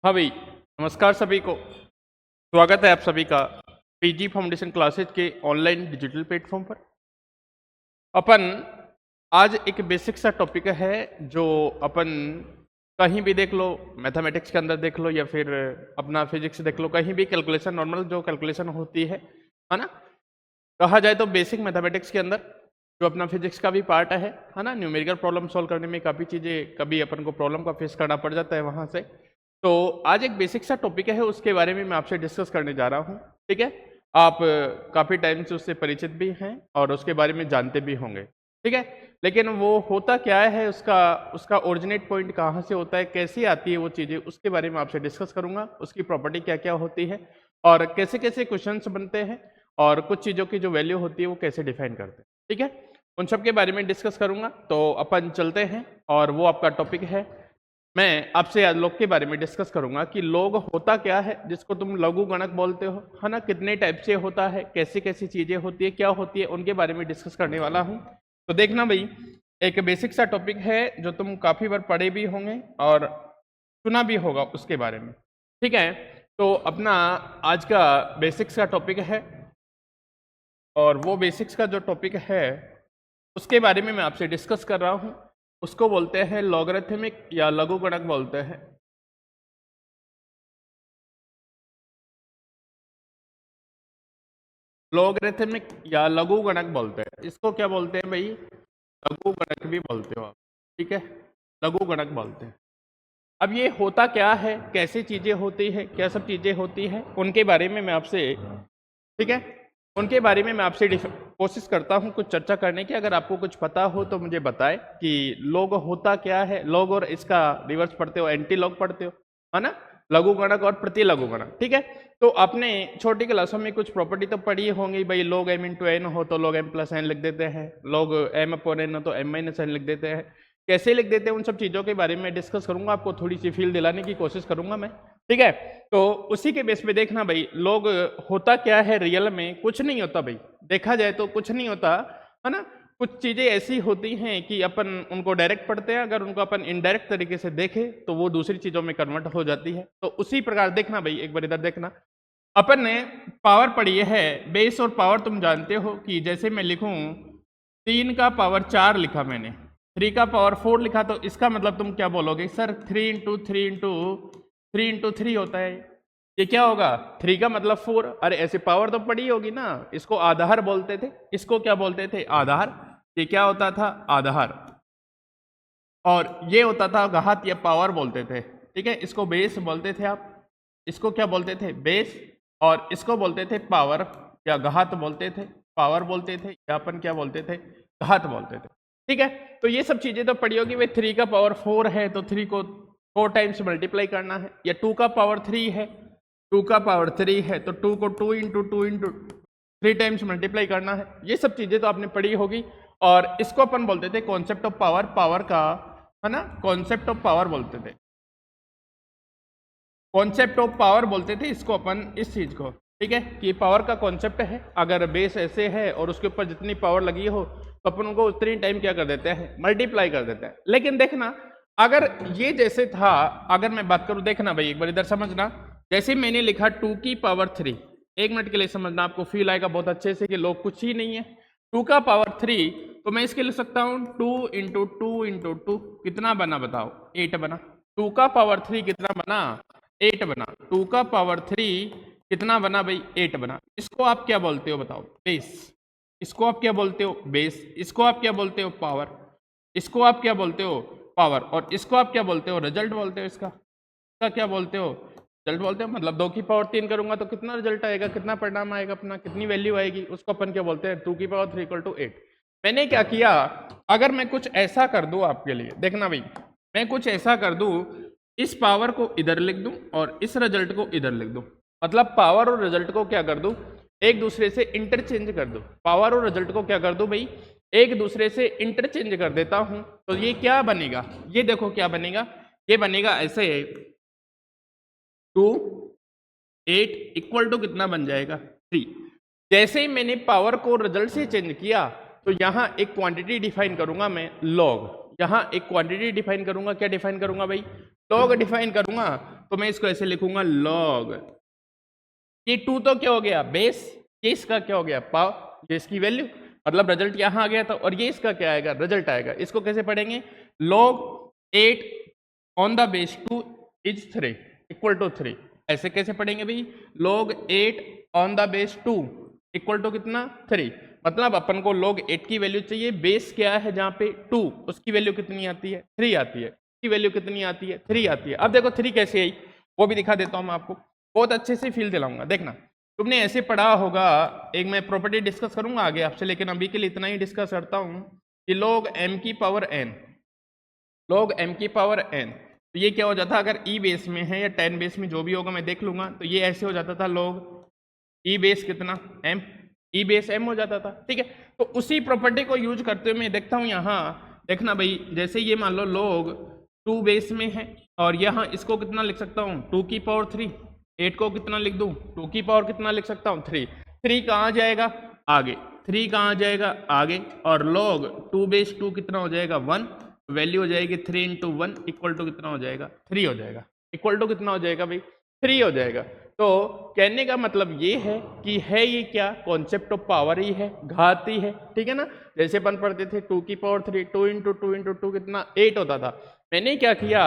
हाँ भाई, नमस्कार सभी को। स्वागत है आप सभी का पीजी फाउंडेशन क्लासेज के ऑनलाइन डिजिटल प्लेटफॉर्म पर। अपन आज एक बेसिक सा टॉपिक है जो अपन कहीं भी देख लो, मैथमेटिक्स के अंदर देख लो या फिर अपना फिजिक्स देख लो, कहीं भी कैलकुलेशन, नॉर्मल जो कैलकुलेशन होती है ना, कहा जाए तो बेसिक मैथमेटिक्स के अंदर जो अपना फिजिक्स का भी पार्ट है ना, न्यूमेरिकल प्रॉब्लम सॉल्व करने में काफ़ी चीज़ें, कभी अपन को प्रॉब्लम का फेस करना पड़ जाता है वहाँ से। तो आज एक बेसिक सा टॉपिक है, उसके बारे में मैं आपसे डिस्कस करने जा रहा हूँ। ठीक है, आप काफ़ी टाइम से उससे परिचित भी हैं और उसके बारे में जानते भी होंगे। ठीक है, लेकिन वो होता क्या है, उसका ओरिजिनेट पॉइंट कहाँ से होता है, कैसी आती है वो चीज़ें, उसके बारे में आपसे डिस्कस करूँगा। उसकी प्रॉपर्टी क्या क्या होती है और कैसे कैसे क्वेश्चंस बनते हैं और कुछ चीज़ों की जो वैल्यू होती है वो कैसे डिफाइन करते हैं। ठीक है, उन सब के बारे में डिस्कस करूँगा। तो अपन चलते हैं और वो आपका टॉपिक है। मैं आपसे आज लॉग के बारे में डिस्कस करूंगा कि लॉग होता क्या है, जिसको तुम लघु गणक बोलते हो, है ना, कितने टाइप से होता है, कैसी कैसी चीजें होती है, क्या होती है, उनके बारे में डिस्कस करने वाला हूं। तो देखना भाई, एक बेसिक सा टॉपिक है जो तुम काफी बार पढ़े भी होंगे और सुना भी होगा उसके बारे में। ठीक है, तो अपना आज का बेसिक्स का टॉपिक है और वो बेसिक्स का जो टॉपिक है उसके बारे में मैं आपसे डिस्कस कर रहा हूं। उसको बोलते हैं लॉगरिथमिक या लघु गणक बोलते हैं। लॉगरिथमिक या लघु गणक बोलते हैं, इसको क्या बोलते हैं भाई, लघु गणक भी बोलते हो आप। ठीक है, लघु गणक बोलते हैं। अब ये होता क्या है, कैसी चीजें होती है, क्या सब चीजें होती है, उनके बारे में मैं आपसे, ठीक है, उनके बारे में मैं आपसे कोशिश करता हूं कुछ चर्चा करने की। अगर आपको कुछ पता हो तो मुझे बताएं कि लॉग होता क्या है, लॉग और इसका रिवर्स पढ़ते हो, एंटी लॉग पढ़ते हो, है ना, लघु गणक और प्रति लघु गणक। ठीक है, तो आपने छोटी क्लासों में कुछ प्रॉपर्टी तो पढ़ी होंगी भाई, लॉग m इंटू एन हो तो लॉग m प्लस एन लिख देते हैं, लॉग m अपॉन एन हो तो m माइनस एन लिख देते हैं। कैसे लिख देते हैं उन सब चीज़ों के बारे में डिस्कस करूंगा, आपको थोड़ी सी फील दिलाने की कोशिश करूंगा मैं। ठीक है, तो उसी के बेस पे देखना भाई, लॉग होता क्या है, रियल में कुछ नहीं होता भाई, देखा जाए तो कुछ नहीं होता, है ना। कुछ चीज़ें ऐसी होती हैं कि अपन उनको डायरेक्ट पढ़ते हैं, अगर उनको अपन इनडायरेक्ट तरीके से देखें तो वो दूसरी चीज़ों में कन्वर्ट हो जाती है। तो उसी प्रकार देखना भाई, एक बार इधर देखना, अपन ने पावर पढ़ी है, बेस और पावर तुम जानते हो कि जैसे मैं लिखूं 3 का पावर 4 लिखा मैंने, 3 का पावर 4 लिखा, तो इसका मतलब तुम क्या बोलोगे, सर 3 इंटू 3 इंटू 3 इंटू 3 होता है, ये क्या होगा, 3 का मतलब 4। अरे ऐसे पावर तो पड़ी होगी ना, इसको आधार बोलते थे, इसको क्या बोलते थे, आधार। ये क्या होता था, आधार, और ये होता था घात या पावर बोलते थे। ठीक है, इसको बेस बोलते थे आप, इसको क्या बोलते थे, बेस, और इसको बोलते थे पावर या घात बोलते थे, पावर बोलते थे या अपन क्या बोलते थे, घात बोलते थे। ठीक है, तो ये सब चीजें तो पड़ी होगी भाई। 3 का पावर 4 है तो 3 को 4 टाइम्स मल्टीप्लाई करना है, या 2 का पावर 3 है, 2 का पावर 3 है तो 2 को 2 इंटू 2 इंटू 3 टाइम्स मल्टीप्लाई करना है। ये सब चीजें तो आपने पढ़ी होगी, और इसको अपन बोलते थे कॉन्सेप्ट ऑफ पावर, पावर का, है ना, कॉन्सेप्ट ऑफ पावर बोलते थे, कॉन्सेप्ट ऑफ पावर बोलते थे इसको अपन, इस चीज को। ठीक है, कि पावर का कॉन्सेप्ट है, अगर बेस ऐसे है और उसके ऊपर जितनी पावर लगी हो तो अपन उनको उतनी टाइम क्या कर देते हैं, मल्टीप्लाई कर देते हैं। लेकिन देखना, अगर ये जैसे था, अगर मैं बात करूं, देखना भाई एक बार इधर समझना, जैसे मैंने लिखा 2 की पावर 3, एक मिनट के लिए समझना, आपको फील आएगा बहुत अच्छे से कि लोग कुछ ही नहीं है। 2 का पावर 3, तो मैं इसके लिख सकता हूं 2 इंटू 2 इंटू 2, कितना बना बताओ, 8 बना। 2 का पावर 3 कितना बना, 8 बना। 2 का पावर 3 कितना बना भाई, 8 बना। इसको आप क्या बोलते हो बताओ, बेस। इसको आप क्या बोलते हो, बेस। इसको आप क्या बोलते हो, पावर। इसको आप क्या बोलते हो, पावर। और इसको आप क्या बोलते हो, रिजल्ट बोलते हो। इसका क्या बोलते हो, रिजल्ट बोलते हो। मतलब 2 की पावर 3 करूंगा तो कितना रिजल्ट आएगा, कितना परिणाम आएगा अपना, कितनी वैल्यू आएगी, उसको अपन क्या बोलते हैं, 2 की पावर 3 इक्वल टू 8। मैंने क्या किया, अगर मैं कुछ ऐसा कर दूं आपके लिए, देखना भाई, मैं कुछ ऐसा कर दूं, इस पावर को इधर लिख दूं और इस रिजल्ट को इधर लिख दूं, मतलब पावर और रिजल्ट को क्या कर दूं, एक दूसरे से इंटरचेंज कर दूं। पावर और रिजल्ट को क्या कर दूं भाई, एक दूसरे से इंटरचेंज कर देता हूं, तो ये क्या बनेगा, ये देखो क्या बनेगा, ये बनेगा ऐसे, 2 8 इक्वल टू कितना बन जाएगा, 3। जैसे ही मैंने पावर को रिजल्ट से चेंज किया तो यहां एक क्वांटिटी डिफाइन करूंगा मैं, लॉग। यहां एक क्वांटिटी डिफाइन करूंगा, क्या डिफाइन करूंगा भाई, लॉग डिफाइन करूंगा। तो मैं इसको ऐसे लिखूंगा लॉग, ये 2 तो क्या हो गया बेस, ये इसका क्या हो गया पावर, ये इसकी वैल्यू, मतलब रिजल्ट यहाँ आ गया था, और ये इसका क्या आएगा रिजल्ट आएगा। इसको कैसे पढ़ेंगे, log 8 on the base 2 is 3 equal to 3, ऐसे कैसे पढ़ेंगे भाई, log 8 on the base 2 equal to कितना 3, मतलब अपन को log 8 की वैल्यू चाहिए, बेस क्या है जहाँ पे 2, उसकी वैल्यू कितनी आती है 3 आती है, उसकी वैल्यू कितनी आती है 3 आती है। अब देखो 3 कैसे आई वो भी दिखा देता हूँ मैं आपको, बहुत अच्छे से फील दिलाऊंगा। देखना तुमने ऐसे पढ़ा होगा, एक मैं प्रॉपर्टी डिस्कस करूंगा आगे आपसे, लेकिन अभी के लिए इतना ही डिस्कस करता हूं कि log m की पावर n, log m की पावर n, तो ये क्या हो जाता अगर e बेस में है या 10 बेस में जो भी होगा मैं देख लूंगा, तो ये ऐसे हो जाता था log e बेस कितना m, e बेस m हो जाता था, ठीक है। तो उसी प्रॉपर्टी को यूज करते हुए मैं देखता हूँ यहाँ, देखना भाई जैसे ये मान लो log 2 बेस में है, और यहाँ इसको कितना लिख सकता हूँ 2 की पावर 3, 8 को कितना लिख दूं 2 की पावर कितना लिख सकता हूँ 3, 3 कहाँ जाएगा आगे, 3 कहाँ जाएगा आगे, और log 2 बेस 2 कितना हो जाएगा 1, वैल्यू हो जाएगी 3 इंटू 1 इक्वल टू कितना हो जाएगा 3 हो जाएगा, इक्वल टू कितना हो जाएगा भाई 3 हो जाएगा। तो कहने का मतलब ये है कि है ये क्या कॉन्सेप्ट ऑफ पावर ही है, घात ही है, ठीक है ना। जैसे अपन पढ़ते थे 2 की पावर 3, 2 इंटू 2 इंटू 2 कितना 8 होता था, मैंने क्या किया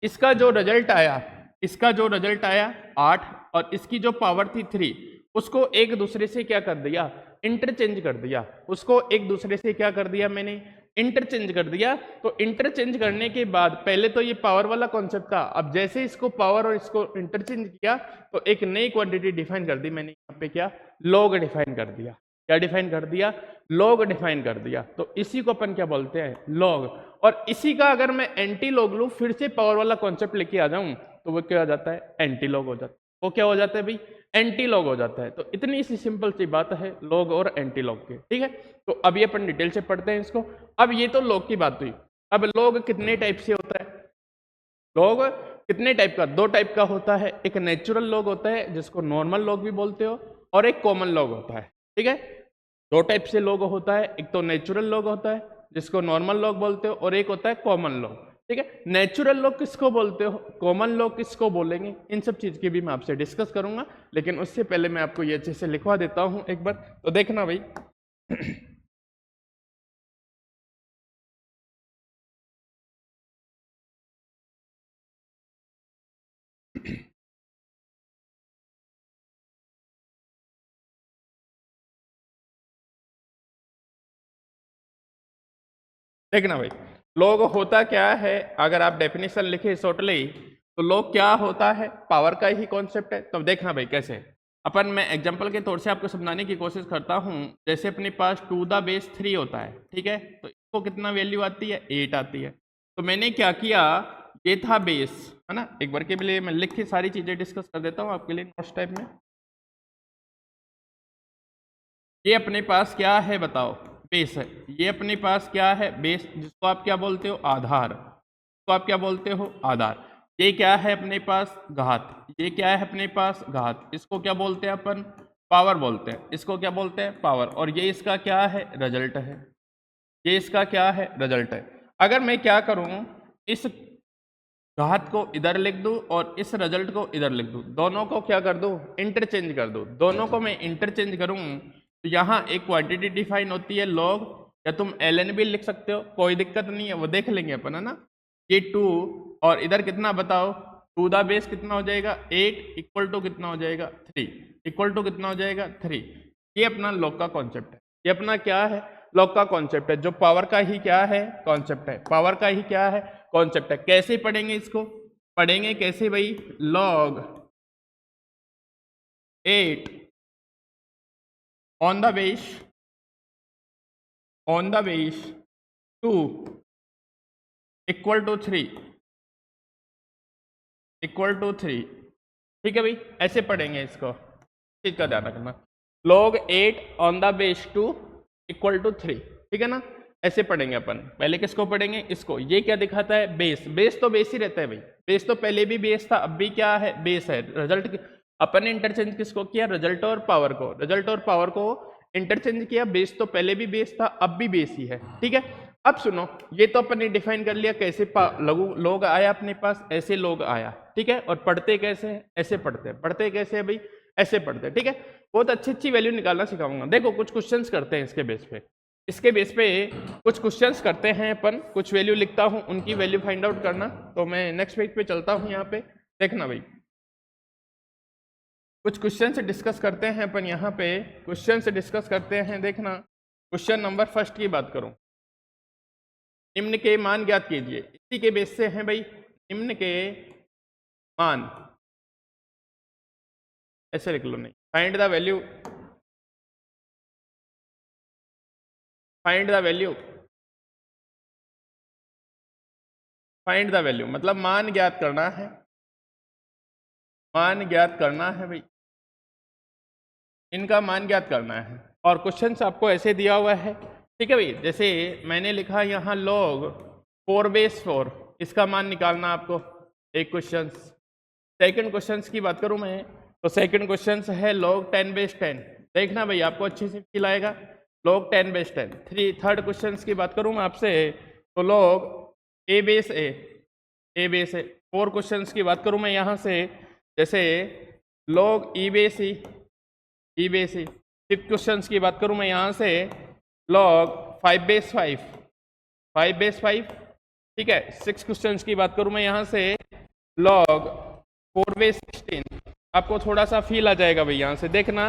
इसका जो रिजल्ट आया, इसका जो रिजल्ट आया 8 और इसकी जो पावर थी 3, उसको एक दूसरे से क्या कर दिया इंटरचेंज कर दिया, उसको एक दूसरे से क्या कर दिया मैंने इंटरचेंज कर दिया। तो इंटरचेंज करने के बाद पहले तो ये पावर वाला कॉन्सेप्ट था, अब जैसे इसको पावर और इसको इंटरचेंज किया तो एक नई क्वांटिटी डिफाइन कर दी मैंने, यहाँ पे क्या लॉग डिफाइन कर दिया, क्या डिफाइन कर दिया लॉग डिफाइन कर दिया। तो इसी को अपन क्या बोलते हैं लॉग, और इसी का अगर मैं एंटी लॉग लूँ फिर से पावर वाला कॉन्सेप्ट लेके आ जाऊं तो वो क्या हो जाता है एंटी लॉग हो जाता है, वो क्या हो जाता है भाई एंटी लॉग हो जाता है। तो इतनी सी सिंपल सी बात है लॉग और एंटी लॉग की, ठीक है। तो अब ये अपन डिटेल से पढ़ते हैं इसको। अब ये तो लॉग की बात हुई, अब लॉग कितने टाइप से होता है, लॉग कितने टाइप का, 2 टाइप का होता है, एक नेचुरल लॉग होता है जिसको नॉर्मल लॉग भी बोलते हो, और एक कॉमन लॉग होता है, ठीक है। 2 टाइप से लॉग होता है, एक तो नेचुरल लॉग होता है जिसको नॉर्मल लॉग बोलते हो, और एक होता है कॉमन लॉग, ठीक है। नेचुरल लॉग किसको बोलते हो, कॉमन लॉग किसको बोलेंगे, इन सब चीज की भी मैं आपसे डिस्कस करूंगा, लेकिन उससे पहले मैं आपको ये अच्छे से लिखवा देता हूं एक बार, तो देखना भाई देखना भाई लॉग होता क्या है, अगर आप डेफिनेशन लिखे शॉर्टली तो लॉग क्या होता है, पावर का ही कॉन्सेप्ट है। तो देखना भाई कैसे अपन, मैं एग्जांपल के तौर से आपको समझाने की कोशिश करता हूं। जैसे अपने पास 2 द बेस 3 होता है, ठीक है, तो इसको कितना वैल्यू आती है 8 आती है। तो मैंने क्या किया, ये था बेस है ना, एक बार के लिए मैं लिख के सारी चीजें डिस्कस कर देता हूँ आपके लिए नेक्स्ट टाइप में। ये अपने पास क्या है बताओ, बेस है, ये अपने पास क्या है बेस, जिसको आप क्या बोलते हो आधार, तो आप क्या बोलते हो आधार। ये क्या है अपने पास घात, ये क्या है अपने पास घात, इसको क्या बोलते हैं अपन पावर बोलते हैं, इसको क्या बोलते हैं पावर, और ये इसका क्या है रिजल्ट है, ये इसका क्या है रिजल्ट है। अगर मैं क्या करूं इस घात को इधर लिख दूं और इस रिजल्ट को इधर लिख दूं, दोनों को क्या कर दूं इंटरचेंज कर दूं, दोनों को मैं इंटरचेंज करूं तो यहाँ एक क्वांटिटी डिफाइन होती है लॉग, या तुम ln भी लिख सकते हो, कोई दिक्कत नहीं है, वो देख लेंगे अपन है ना। ये 2 और इधर कितना बताओ 2 द बेस कितना हो जाएगा 8 इक्वल टू कितना हो जाएगा 3, इक्वल टू कितना हो जाएगा 3। ये अपना लॉग का कॉन्सेप्ट है, ये अपना क्या है लॉग का कॉन्सेप्ट है, जो पावर का ही क्या है कॉन्सेप्ट है, पावर का ही क्या है कॉन्सेप्ट है। कैसे पढ़ेंगे इसको, पढ़ेंगे कैसे भाई, log 8 on the base 2 equal to 3 equal to 3, ठीक है भाई, ऐसे पढ़ेंगे इसको, चीज का ध्यान रखना। log 8 on the base 2 equal to 3, ठीक है ना, ऐसे पढ़ेंगे अपन। पहले किसको पढ़ेंगे इसको, ये क्या दिखाता है बेस, बेस तो बेस ही रहता है भाई, बेस तो पहले भी बेस था अब भी क्या है बेस है। रिजल्ट अपन ने इंटरचेंज किसको किया रिजल्ट और पावर को, रिजल्ट और पावर को इंटरचेंज किया, बेस तो पहले भी बेस था अब भी बेस ही है, ठीक है। अब सुनो, ये तो अपन ने डिफाइन कर लिया कैसे लघु लॉग आया अपने पास, ऐसे लॉग आया, ठीक ठीक है। और पढ़ते कैसे हैं, ऐसे पढ़ते हैं। पढ़ते कैसे है भाई, ऐसे पढ़ते हैं, ठीक है। बहुत अच्छी अच्छी वैल्यू निकालना सिखाऊंगा। देखो कुछ क्वेश्चंस करते हैं इसके बेस पे, इसके बेस पे कुछ क्वेश्चंस करते हैं अपन, कुछ वैल्यू लिखता हूं, उनकी वैल्यू फाइंड आउट करना। तो मैं नेक्स्ट पेज पे चलता हूं, यहाँ पे देखना भाई, कुछ क्वेश्चन से डिस्कस करते हैं अपन, यहाँ पे क्वेश्चन से डिस्कस करते हैं। देखना क्वेश्चन नंबर फर्स्ट की बात करूं, निम्न के मान ज्ञात कीजिए। इसी के बेस से हैं भाई, निम्न के मान, ऐसे लिख लो, नहीं, find the value, find the value, find the value मतलब मान ज्ञात करना है, मान ज्ञात करना है भाई, इनका मान ज्ञात करना है। और क्वेश्चन आपको ऐसे दिया हुआ है, ठीक है भाई। जैसे मैंने लिखा यहाँ log 4/4, इसका मान निकालना आपको, एक क्वेश्चन। सेकंड क्वेश्चन की बात करूँ मैं, तो सेकंड क्वेश्चन है log 10/10, देखना भाई आपको अच्छे से फील आएगा, log 10/10। थर्ड क्वेश्चन की बात करूँ मैं आपसे, तो log a/a। फोर क्वेश्चन की बात करूँ मैं यहाँ से, जैसे log e/e। फिफ्थ क्वेश्चन की बात करूँ मैं यहाँ से, log 5/5, ठीक है। सिक्स क्वेश्चन की बात करूँ मैं यहाँ से, log 4/16। आपको थोड़ा सा फील आ जाएगा भाई, यहाँ से देखना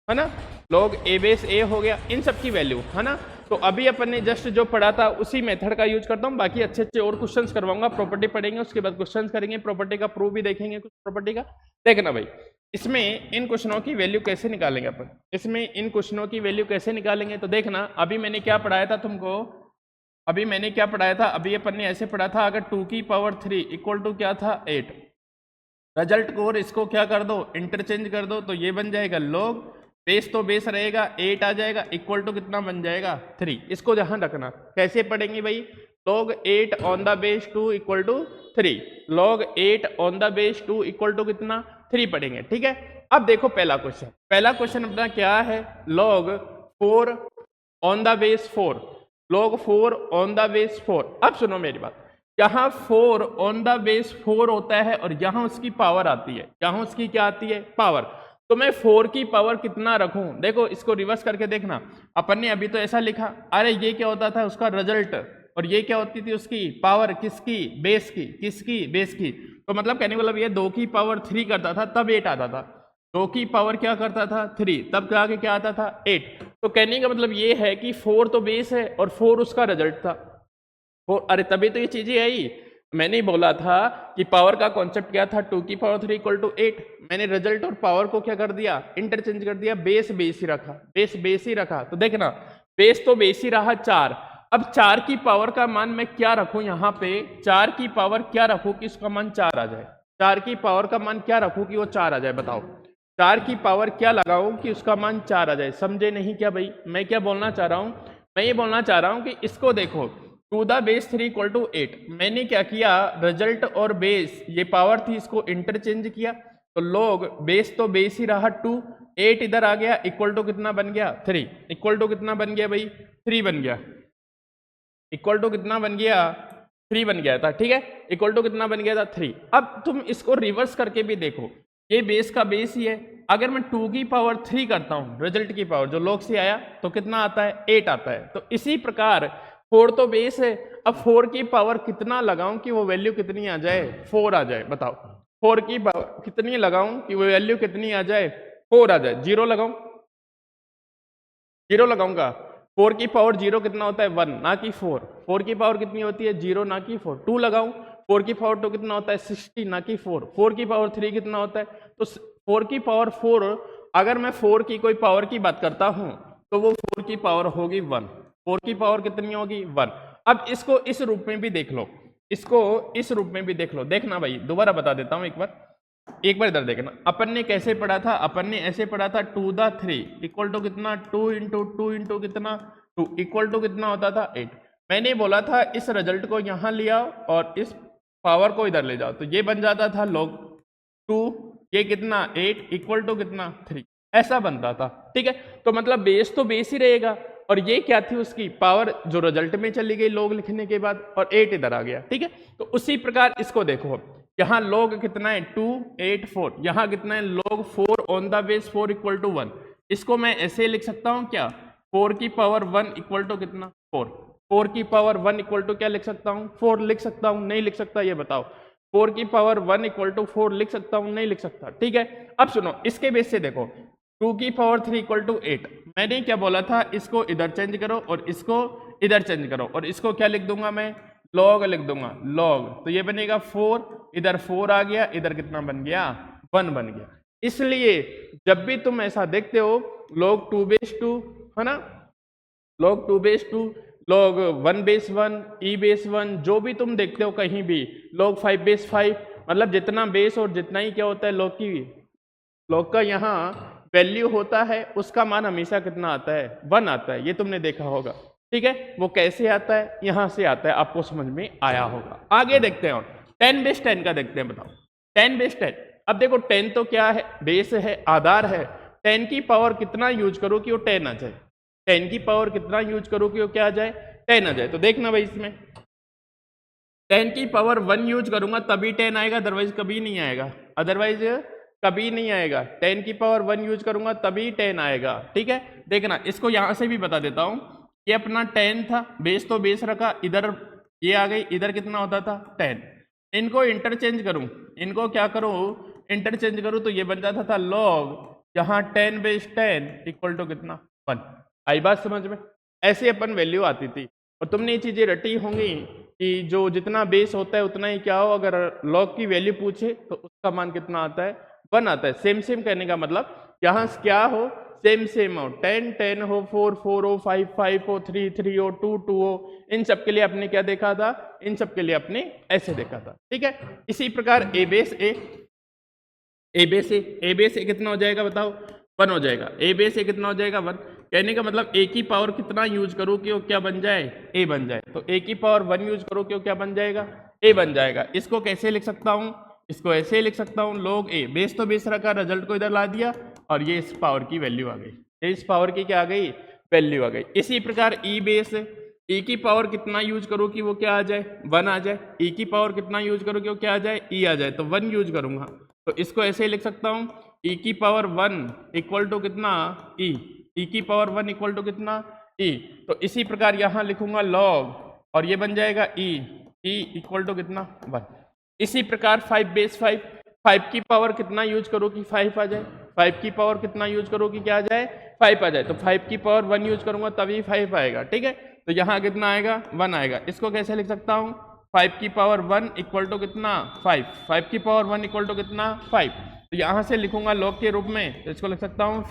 है ना, log a/a हो गया, इन सब की वैल्यू है ना। तो अभी अपन ने जस्ट जो पढ़ा था उसी मेथड का यूज करता हूँ, बाकी अच्छे अच्छे और क्वेश्चंस करवाऊंगा। प्रॉपर्टी पढ़ेंगे, उसके बाद क्वेश्चंस करेंगे, प्रॉपर्टी का प्रूफ भी देखेंगे, कुछ प्रॉपर्टी का। देखना भाई, इसमें इन क्वेश्चनों की वैल्यू कैसे निकालेंगे अपन, इसमें इन क्वेश्चनों की वैल्यू कैसे निकालेंगे। तो देखना, अभी मैंने क्या पढ़ाया था तुमको, अभी मैंने क्या पढ़ाया था, अभी अपन ने ऐसे पढ़ा था, अगर 2⁻³ इक्वल टू क्या था 8, रिजल्ट को और इसको क्या कर दो, इंटरचेंज कर दो, तो ये बन जाएगा log, बेस तो बेस रहेगा 8 आ जाएगा, इक्वल टू कितना बन जाएगा 3। इसको ध्यान रखना, कैसे पढ़ेंगे भाई, log 8 on the base 2 equal to 3, log 8 on the base 2 equal to कितना 3 पढ़ेंगे, ठीक है। अब देखो पहला क्वेश्चन अपना क्या है, log 4 on the base 4, log 4 on the base 4। अब सुनो मेरी बात, यहाँ 4 ऑन द बेस 4 होता है और यहाँ उसकी पावर आती है, यहाँ उसकी क्या आती है, पावर। तो मैं 4 की पावर कितना रखूं, देखो इसको रिवर्स करके देखना, अपन ने अभी तो ऐसा लिखा, अरे ये क्या होता था उसका रिजल्ट, और ये क्या होती थी उसकी पावर, किसकी, बेस की, किसकी, बेस की। तो मतलब कहने वाला ये 2 की पावर 3 करता था तब 8 आता था, 2 की पावर क्या करता था 3, तब आगे क्या आता था 8। तो कहने का मतलब ये है कि 4 तो बेस है और 4 उसका रिजल्ट था। अरे तभी तो ये चीजें आई, मैंने ही बोला था कि पावर का कॉन्सेप्ट क्या था, 2⁻³ इक्वल टू 8। मैंने रिजल्ट और पावर को क्या कर दिया, इंटरचेंज कर दिया, बेस ही रखा, बेस ही रखा। तो देखना, बेस तो बेस ही रहा 4। अब 4 की पावर का मान मैं क्या रखूं, यहाँ पे 4 की पावर क्या रखूं कि उसका मान 4 आ जाए, 4 की पावर का मान क्या रखूं कि वो 4 आ जाए, बताओ 4 की पावर क्या लगाऊं कि उसका मान 4 आ जाए। समझे नहीं क्या भाई, मैं क्या बोलना चाह रहा हूं, मैं ये बोलना चाह रहा हूं कि इसको देखो, 2 द बेस 3 इक्वल टू 8, मैंने क्या किया, रिजल्ट और बेस ये पावर थी, इसको इंटरचेंज किया, तो log बेस तो बेस ही रहा 2, 8 इधर आ गया, इक्वल टू कितना बन गया 3, इक्वल टू कितना बन गया भाई 3 बन गया, इक्वल टू कितना बन गया 3 बन गया था, ठीक है, इक्वल टू कितना बन गया था 3। अब तुम इसको रिवर्स करके भी देखो, ये बेस का बेस ही है, अगर मैं 2⁻³ करता हूं, रिजल्ट की पावर जो log से आया तो कितना आता है 8 आता है। तो इसी प्रकार 4 तो बेस है, अब 4 की पावर कितना लगाऊं कि वो वैल्यू कितनी आ जाए 4 आ जाए, बताओ 4 की पावर कितनी लगाऊं कि वो वैल्यू कितनी आ जाए 4 आ जाए। 0 लगाऊं, 0 लगाऊंगा, 4 की पावर 0 कितना होता है 1 ना कि 4, 4 की पावर कितनी होती है 0 ना कि 4। 2 लगाऊं, 4 की पावर 2 कितना होता है 60 ना कि 4, 4 की पावर 3 कितना होता है, तो 4 की पावर 4, अगर मैं 4 की कोई पावर की बात करता हूं तो वो 4 की पावर होगी 1, 4 की पावर कितनी होगी 1। अब इसको इस रूप में भी देख लो, इसको इस रूप में भी देख लो, देखना भाई दोबारा बता देता हूं एक बार इधर देखना, अपन ने कैसे पढ़ा था, अपन ने ऐसे पढ़ा था 2 द 3 इक्वल टू कितना 2 इंटू 2 इंटू कितना 2 इक्वल टू कितना होता था 8। मैंने बोला था इस रिजल्ट को यहां ले आओ और इस पावर को इधर ले जाओ, तो ये बन जाता था log 2, ये कितना 8 इक्वल टू कितना 3, ऐसा बनता था, ठीक है। तो मतलब बेस तो बेस ही रहेगा, और ये क्या थी उसकी पावर जो रिजल्ट में चली गई log लिखने के बाद, और 8 इधर आ गया, ठीक है। तो उसी प्रकार इसको देखो, यहाँ log कितना है 2 8 4, यहाँ कितना है log 4 on the base 4 equal to 1। इसको मैं ऐसे लिख सकता हूँ क्या, 4 की पावर 1 इक्वल टू कितना 4, 4 की पावर 1 इक्वल टू क्या लिख सकता हूँ 4 लिख सकता हूँ, नहीं लिख सकता, ये बताओ। 4 की पावर 1 इक्वल टू 4 लिख सकता हूँ, नहीं लिख सकता, ठीक है। अब सुनो, इसके बेस से देखो, 2 की पावर 3 इक्वल टू 8, मैंने क्या बोला था, इसको इधर चेंज करो और इसको इधर चेंज करो, और इसको क्या लिख दूंगा मैं, लॉग लिख दूंगा, लॉग, तो ये बनेगा 4, इधर 4 आ गया, इधर कितना बन गया 1 बन गया। इसलिए जब भी तुम ऐसा देखते हो log 2 बेस 2 है ना, log 2 base 2, log 1 base 1, e base 1, जो भी तुम देखते हो कहीं भी, log 5 बेस 5, मतलब जितना बेस और जितना ही क्या होता है log का यहाँ वैल्यू होता है, उसका मान हमेशा कितना आता है 1 आता है, ये तुमने देखा होगा, ठीक है। वो कैसे आता है, यहाँ से आता है, आपको समझ में आया होगा। आगे देखते हैं, 10 बेस 10 का देखते हैं, बताओ 10 बेस 10। अब देखो 10 तो क्या है, बेस है, आधार है, 10 की पावर कितना यूज करो कि वो 10 आ जाए, 10 की पावर कितना यूज करो कि वो क्या आ जाए 10 आ जाए। तो देखना भाई, इसमें 10 की पावर 1 यूज करूंगा तभी 10 आएगा, अदरवाइज कभी नहीं आएगा, अदरवाइज कभी नहीं आएगा। 10 की पावर 1 यूज करूंगा तभी 10 आएगा, ठीक है। देखना, इसको यहां से भी बता देता हूं, ये अपना 10 था, बेस तो बेस रखा, इधर ये आ गई, इधर कितना होता था 10, इनको इंटरचेंज करूं, इनको क्या करूं इंटरचेंज करूं, तो ये बन जाता था log यहाँ 10 बेस 10 इक्वल टू कितना 1। आई बात समझ में, ऐसे अपन वैल्यू आती थी। और तुमने ये चीजें रटी होंगी कि जो जितना बेस होता है उतना ही क्या हो, अगर log की वैल्यू पूछे तो उसका मान कितना आता है 1 आता है। सेम सेम कहने का मतलब यहाँ क्या हो, सेम सेम हो, 10 10 हो, 4 4 हो, 5 5 हो, 3 3 हो, 2 2 हो, इन सब के लिए आपने क्या देखा था, इन सब के लिए आपने ऐसे देखा था, ठीक है। इसी प्रकार ए बेस ए कितना हो जाएगा बताओ 1 हो जाएगा, ए बेस ए कितना हो जाएगा 1। कहने का मतलब ए की पावर कितना यूज करो कि वो क्या बन जाए, ए बन जाए। तो ए की पावर 1 यूज करो कि वो क्या बन जाएगा, ए बन जाएगा। इसको कैसे लिख सकता हूँ, इसको ऐसे लिख सकता हूँ, log ए, बेस तो बेस रखा, रिजल्ट को इधर ला दिया, और ये इस पावर की वैल्यू आ गई, ये इस पावर की क्या आ गई, वैल्यू आ गई। इसी प्रकार ई बेस, ई की पावर कितना यूज करो कि वो क्या आ जाए 1 आ जाए, ई की पावर कितना यूज करो कि वो क्या आ जाए, ई आ जाए, तो 1 यूज करूंगा। तो इसको ऐसे लिख सकता हूँ, ई की पावर 1 इक्वल टू कितना ई, ई की पावर 1 इक्वल टू कितना ई। तो इसी प्रकार यहाँ लिखूंगा log, और ये बन जाएगा ई इक्वल टू कितना 1। इसी प्रकार 5 बेस 5, 5 की पावर कितना यूज करो कि 5 आ जाए, 5 की पावर कितना यूज करो कि क्या आ जाए 5 आ जाए। तो 5 की पावर 1 यूज करूंगा तभी 5 आएगा, ठीक है। तो यहाँ कितना आएगा 1 आएगा। इसको कैसे लिख सकता हूँ, 5 की पावर 1 इक्वल टू कितना 5, 5 की पावर 1 इक्वल टू कितना 5। तो यहाँ से लिखूंगा log के रूप में, तो इसको लिख सकता हूँ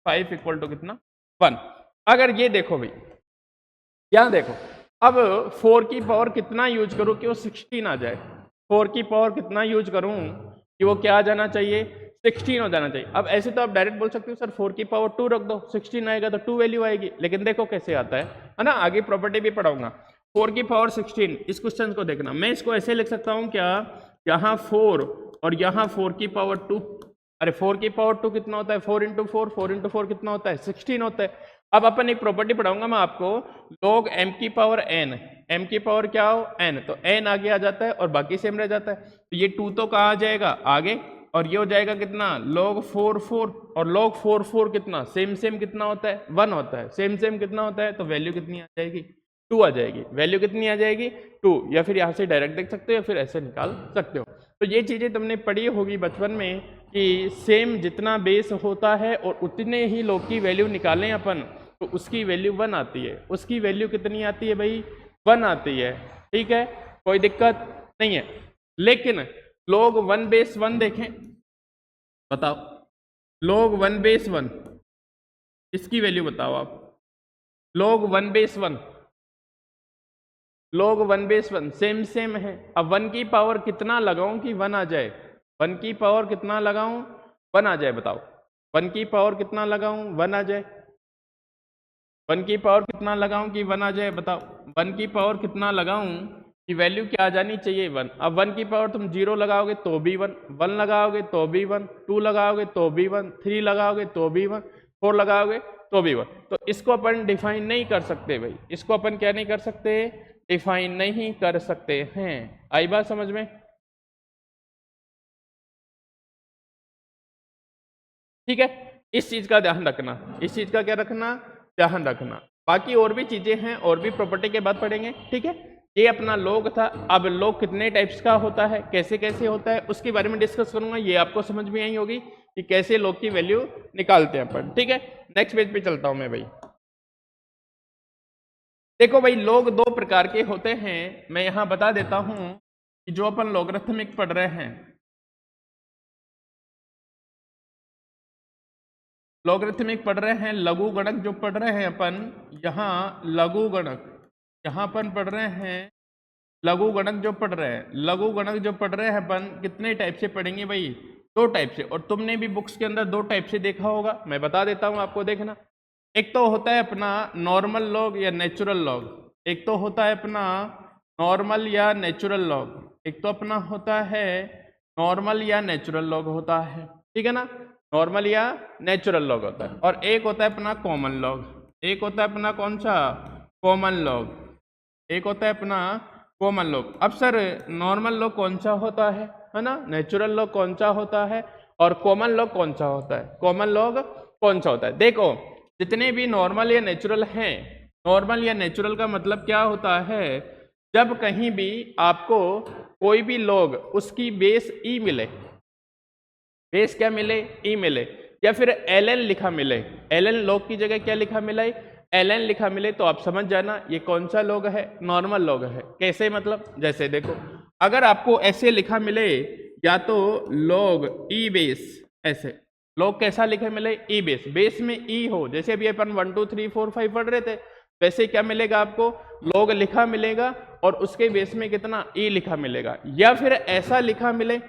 5 इक्वल टू कितना 1। अगर ये देखो भाई, यहाँ देखो, अब 4 की पावर कितना यूज करूँ कि वो 16 आ जाए, 4 की पावर कितना यूज करूँ कि वो क्या आ जाना चाहिए 16 हो जाना चाहिए। अब ऐसे तो आप डायरेक्ट बोल सकते हो सर 4 की पावर 2 रख दो, 16 आएगा तो 2 वैल्यू आएगी, लेकिन देखो कैसे आता है ना, आगे प्रॉपर्टी भी पढ़ाऊंगा। 4 की पावर 16, इस क्वेश्चन को देखना, मैं इसको ऐसे लिख सकता हूँ क्या, यहाँ 4 और यहाँ 4 की पावर 2, अरे 4 की पावर 2 कितना होता है 4 इंटू 4 कितना होता है 16 होता है। अब अपन एक प्रॉपर्टी पढ़ाऊंगा मैं आपको, log m की पावर n, m की पावर क्या हो n, तो n आगे आ जाता है और बाकी सेम रह जाता है। तो ये 2 तो कहाँ आ जाएगा आगे, और ये हो जाएगा कितना log 4 और log 4 कितना सेम कितना होता है 1 होता है, सेम कितना होता है, तो वैल्यू कितनी आ जाएगी 2 आ जाएगी, वैल्यू कितनी आ जाएगी 2, या फिर यहाँ से डायरेक्ट देख सकते हो या फिर ऐसे निकाल सकते हो। तो ये चीजें तुमने पढ़ी होगी बचपन में कि सेम जितना बेस होता है और उतने ही log की वैल्यू निकालें अपन, तो उसकी वैल्यू 1 आती है, उसकी वैल्यू कितनी आती है भाई 1 आती है, ठीक है, कोई दिक्कत नहीं है। लेकिन log 1 बेस 1 देखें, बताओ log 1 बेस 1 इसकी वैल्यू बताओ आप, log 1 base 1, log 1 base 1 same है। अब 1 की पावर कितना लगाऊं कि 1 आ जाए, 1 की पावर कितना लगाऊं 1 आ जाए, बताओ 1 की पावर कितना लगाऊं 1 आ जाए, 1 की पावर कितना लगाऊं कि 1 आ जाए, बताओ 1 की पावर कितना लगाऊं कि वैल्यू क्या आ जानी चाहिए 1। अब 1 की पावर तुम 0 लगाओगे तो भी 1, 1 लगाओगे तो भी 1, 2 लगाओगे तो भी 1, 3 लगाओगे तो भी 1, 4 लगाओगे तो भी 1। तो इसको अपन डिफाइन नहीं कर सकते भाई, इसको अपन क्या नहीं कर सकते डिफाइन नहीं कर सकते हैं। आई बात समझ में, ठीक है, इस चीज का ध्यान रखना, इस चीज का क्या रखना, ध्यान रखना। बाकी और भी चीजें हैं, और भी प्रॉपर्टी के बाद पढ़ेंगे। ठीक है, ये अपना लॉग था। अब लॉग कितने टाइप्स का होता है, कैसे कैसे होता है, उसके बारे में डिस्कस करूंगा। ये आपको समझ में आई होगी कि कैसे लॉग की वैल्यू निकालते हैं अपन। ठीक है, नेक्स्ट पेज पे चलता हूं मैं भाई। देखो भाई, लॉग दो प्रकार के होते हैं। मैं यहां बता देता हूं कि जो अपन लॉगरिथमिक पढ़ रहे हैं, लॉगरिथमिक पढ़ रहे हैं, लघु गणक जो पढ़ रहे हैं अपन, यहाँ लघु गणक, यहाँ अपन पढ़ रहे हैं लघु गणक जो पढ़ रहे हैं, लघु गणक जो पढ़ रहे हैं अपन, कितने टाइप से पढ़ेंगे भाई, दो टाइप से। और तुमने भी बुक्स के अंदर दो टाइप से देखा होगा, मैं बता देता हूं आपको, देखना। एक तो होता है अपना नॉर्मल लॉग या नेचुरल लॉग, एक तो होता है अपना नॉर्मल या नेचुरल लॉग, एक तो अपना होता है नॉर्मल या नेचुरल लॉग होता है। ठीक है ना, नॉर्मल या नेचुरल लॉग होता है। और एक होता है अपना कॉमन लॉग, एक होता है अपना कौन सा, कॉमन लॉग, एक होता है अपना कॉमन लॉग। अब सर नॉर्मल लॉग कौन सा होता है ना, नेचुरल लॉग कौन सा होता है, और कॉमन लॉग कौन सा होता है, कॉमन लॉग कौन सा होता है। देखो, जितने भी नॉर्मल या नेचुरल हैं, नॉर्मल या नेचुरल का मतलब क्या होता है, जब कहीं भी आपको कोई भी लॉग उसकी बेस ई मिले, बेस क्या मिले, ई मिले, या फिर ln लिखा मिले, ln लॉग की जगह क्या लिखा मिले, ln लिखा मिले, तो आप समझ जाना ये कौन सा लॉग है, नॉर्मल लॉग है। कैसे मतलब, जैसे देखो, अगर आपको ऐसे लिखा मिले, या तो लॉग ई बेस, ऐसे लॉग कैसा लिखा मिले, ई बेस, बेस में ई हो, जैसे अभी अपन 1 2 3 4 5 पढ़ रहे थे, वैसे क्या मिलेगा आपको, लॉग लिखा मिलेगा और उसके बेस में कितना, ई लिखा मिलेगा। या फिर ऐसा लिखा मिले,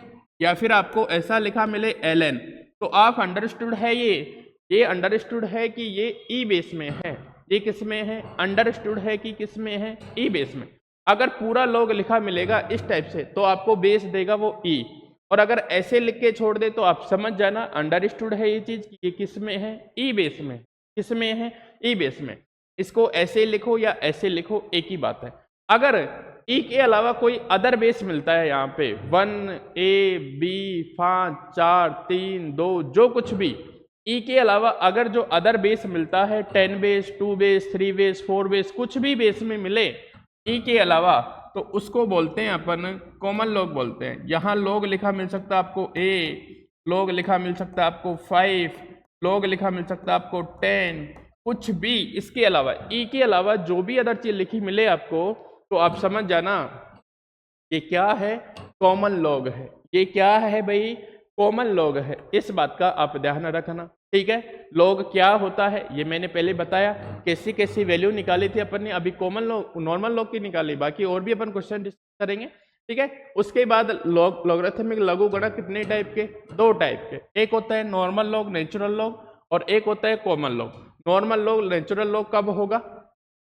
या फिर आपको ऐसा लिखा मिले ln, तो आप अंडरस्टूड है, ये अंडरस्टूड है कि ये ई बेस में है, ये किस में है, अंडरस्टूड है कि किस में है, ई बेस में। अगर पूरा लॉग लिखा मिलेगा इस टाइप से, तो आपको बेस देगा वो ई, और अगर ऐसे लिख के छोड़ दे तो आप समझ जाना अंडरस्टूड है ये चीज, ये किस में है, ई बेस में, किस में है, ई बेस में। इसको ऐसे लिखो या ऐसे लिखो, एक ही बात है। अगर ई के अलावा कोई अदर बेस मिलता है यहाँ पे 1 A B 5 4 3 2, जो कुछ भी ई के अलावा अगर जो अदर बेस मिलता है, 10 बेस, 2 बेस, 3 बेस, 4 बेस, कुछ भी बेस में मिले ई के अलावा, तो उसको बोलते हैं अपन कॉमन लॉग बोलते हैं। यहाँ लॉग लिखा मिल सकता है आपको a, लॉग लिखा मिल सकता है आपको 5, लॉग लिखा मिल सकता है आपको 10, कुछ भी इसके अलावा, ई के अलावा जो भी अदर चीज लिखी मिले आपको, तो आप समझ जाना ये क्या है, कॉमन लॉग है। ये क्या है भाई, कॉमन लॉग है। इस बात का आप ध्यान रखना। ठीक है, लॉग क्या होता है ये मैंने पहले बताया, कैसी कैसी वैल्यू निकाली थी अपन ने, अभी कॉमन लॉग, नॉर्मल लॉग की निकाली, बाकी और भी अपन क्वेश्चन डिस्कस करेंगे। ठीक है, उसके बाद लॉगरिथमिक लघु गणक कितने टाइप के, दो टाइप के, एक होता है नॉर्मल लॉग, नेचुरल लॉग, और एक होता है common log. Normal log, natural log कब होगा,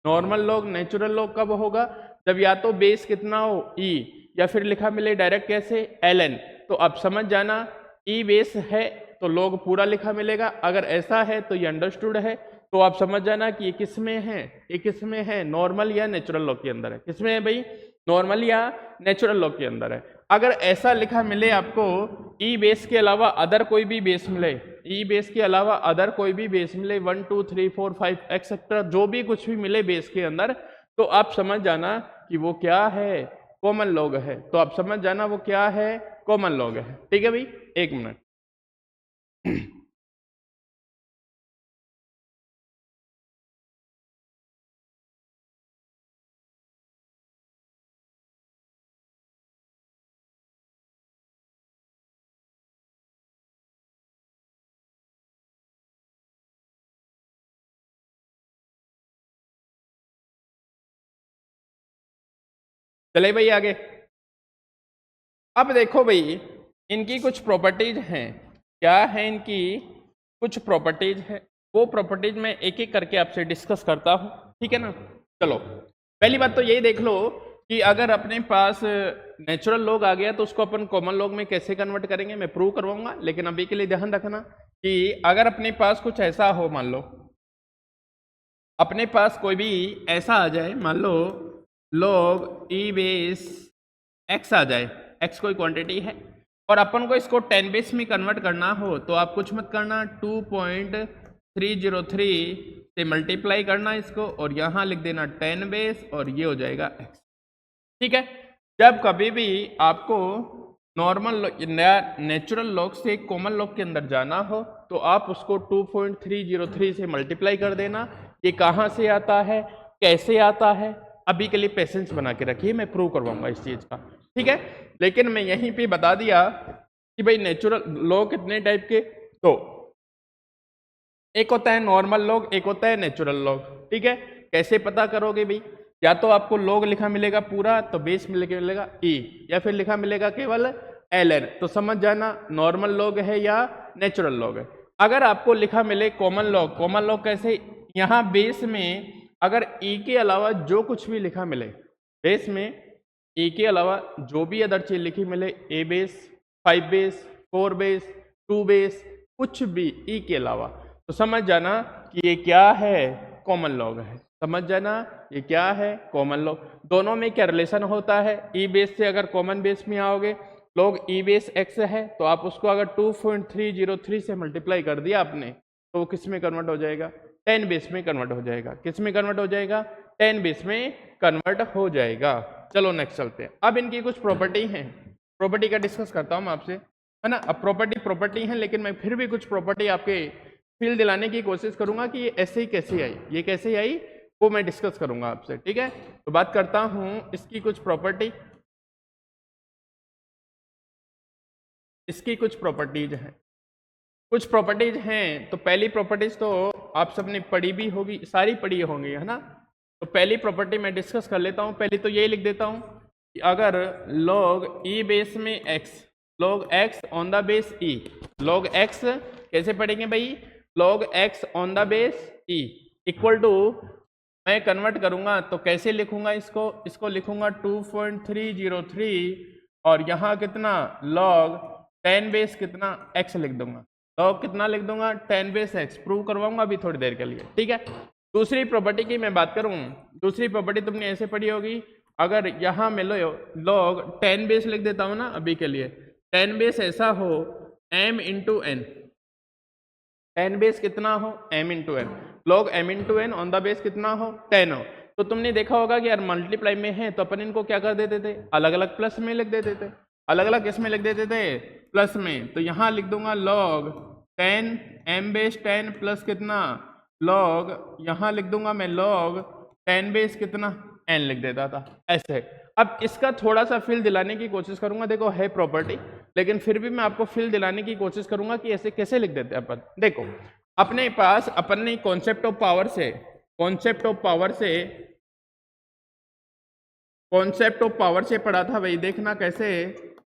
नॉर्मल लॉग, नेचुरल लॉग कब होगा, जब या तो बेस कितना हो ई, या फिर लिखा मिले डायरेक्ट कैसे ln, तो आप समझ जाना ई बेस है तो लॉग पूरा लिखा मिलेगा, अगर ऐसा है तो ये अंडरस्टूड है, तो आप समझ जाना कि ये किस में है, ये किस में है, नॉर्मल या नेचुरल लॉग के अंदर है। किस में है भाई, नॉर्मल या नेचुरल लॉग के अंदर है। अगर ऐसा लिखा मिले आपको ई बेस के अलावा अदर कोई भी बेस मिले, ई बेस के अलावा अदर कोई भी बेस मिले, 1 2 3 4 5 एक्सेट्रा, जो भी कुछ भी मिले बेस के अंदर, तो आप समझ जाना कि वो क्या है, कॉमन लॉग है। तो आप समझ जाना वो क्या है, कॉमन लॉग है। ठीक है भाई, एक मिनट। चले भाई आगे। अब देखो भाई, इनकी कुछ प्रॉपर्टीज हैं, क्या है इनकी कुछ प्रॉपर्टीज है, वो प्रॉपर्टीज मैं एक एक करके आपसे डिस्कस करता हूं। ठीक है ना, चलो पहली बात तो यही देख लो कि अगर अपने पास नेचुरल लॉग आ गया तो उसको अपन कॉमन लॉग में कैसे कन्वर्ट करेंगे, मैं प्रूव करवाऊंगा। लेकिन अभी के लिए ध्यान रखना कि अगर अपने पास कुछ ऐसा हो, मान लो अपने पास कोई भी ऐसा आ जाए, मान लो log e बेस x आ जाए, x कोई क्वांटिटी है, और अपन को इसको 10 बेस में कन्वर्ट करना हो तो आप कुछ मत करना, 2.303 से मल्टीप्लाई करना इसको और यहाँ लिख देना 10 बेस और ये हो जाएगा x। ठीक है, जब कभी भी आपको नॉर्मल नेचुरल लॉग से कॉमन लॉग के अंदर जाना हो तो आप उसको 2.303 से मल्टीप्लाई कर देना। ये कहाँ से आता है, कैसे आता है, अभी के लिए पेशेंस बना के रखिए, मैं प्रूव करवाऊंगा इस चीज़ का। ठीक है, लेकिन मैं यहीं पे बता दिया कि भाई नेचुरल लॉग कितने टाइप के, तो एक होता है नॉर्मल लॉग, एक होता है नेचुरल लॉग। ठीक है, कैसे पता करोगे भाई, या तो आपको लॉग लिखा मिलेगा पूरा तो बेस मिलेगा e, या फिर लिखा मिलेगा केवल ln, तो समझ जाना नॉर्मल लॉग है या नेचुरल लॉग है। अगर आपको लिखा मिले कॉमन लॉग, कॉमन लॉग कैसे, यहाँ बेस में अगर e के अलावा जो कुछ भी लिखा मिले, बेस में e के अलावा जो भी अदर चीज लिखी मिले, a base, 5 base, 4 base, 2 base, कुछ भी e के अलावा, तो समझ जाना कि ये क्या है, कॉमन लॉग है। समझ जाना ये क्या है, कॉमन लॉग। दोनों में क्या रिलेशन होता है, ई बेस से अगर कॉमन बेस में आओगे, लॉग ई बेस x है तो आप उसको अगर 2.303 से मल्टीप्लाई कर दिया आपने तो वो किस में कन्वर्ट हो जाएगा, 10 बेस में कन्वर्ट हो जाएगा। किस में कन्वर्ट हो जाएगा, 10 बेस में कन्वर्ट हो जाएगा। चलो नेक्स्ट चलते हैं। अब इनकी कुछ प्रॉपर्टी हैं, प्रॉपर्टी का डिस्कस करता हूँ आपसे, है ना। अब प्रॉपर्टी है, लेकिन मैं फिर भी कुछ प्रॉपर्टी आपके फील दिलाने की कोशिश करूंगा कि ये ऐसे ही कैसे आई, ये कैसे आई वो मैं डिस्कस करूंगा आपसे। ठीक है, तो बात करता हूं इसकी कुछ प्रॉपर्टी, इसकी कुछ प्रॉपर्टीज हैं। कुछ प्रॉपर्टीज हैं, तो पहली प्रॉपर्टीज तो आप सबने पढ़ी भी होगी, सारी पढ़ी होंगी, है ना। तो पहली प्रॉपर्टी मैं डिस्कस कर लेता हूं। पहले तो यही लिख देता हूं कि अगर लॉग ई बेस में x, log x on the base e, log x कैसे पढ़ेंगे भाई, log x on the base e equal to, मैं कन्वर्ट करूंगा तो कैसे लिखूंगा इसको लिखूंगा 2.303 और यहाँ कितना लॉग 10 बेस कितना x लिख दूंगा, लॉग कितना लिख दूंगा 10 बेस x। प्रूव करवाऊंगा अभी थोड़ी देर के लिए। ठीक है, दूसरी प्रॉपर्टी की मैं बात करूं, दूसरी प्रॉपर्टी तुमने ऐसे पढ़ी होगी, अगर यहाँ में लॉग 10 बेस लिख देता हूँ ना अभी के लिए, 10 बेस ऐसा हो m इंटू n, 10 बेस कितना हो m into n, log m into n on the base कितना हो 10 हो। तो तुमने देखा होगा कि यार मल्टीप्लाई में है तो अपन इनको क्या कर देते थे, अलग अलग प्लस में लिख देते थे, अलग अलग किस में लिख देते थे, प्लस में। तो यहाँ लिख दूंगा लॉग 10 m बेस 10 प्लस कितना लॉग, यहाँ लिख दूंगा मैं लॉग 10 बेस कितना n लिख देता था ऐसे। अब इसका थोड़ा सा फील दिलाने की कोशिश करूंगा, देखो है प्रॉपर्टी, लेकिन फिर भी मैं आपको फील दिलाने की कोशिश करूंगा कि ऐसे कैसे लिख देते हैं अपन। देखो अपने पास अपन ने कॉन्सेप्ट ऑफ पावर से, कॉन्सेप्ट ऑफ पावर से पढ़ा था भाई, देखना कैसे,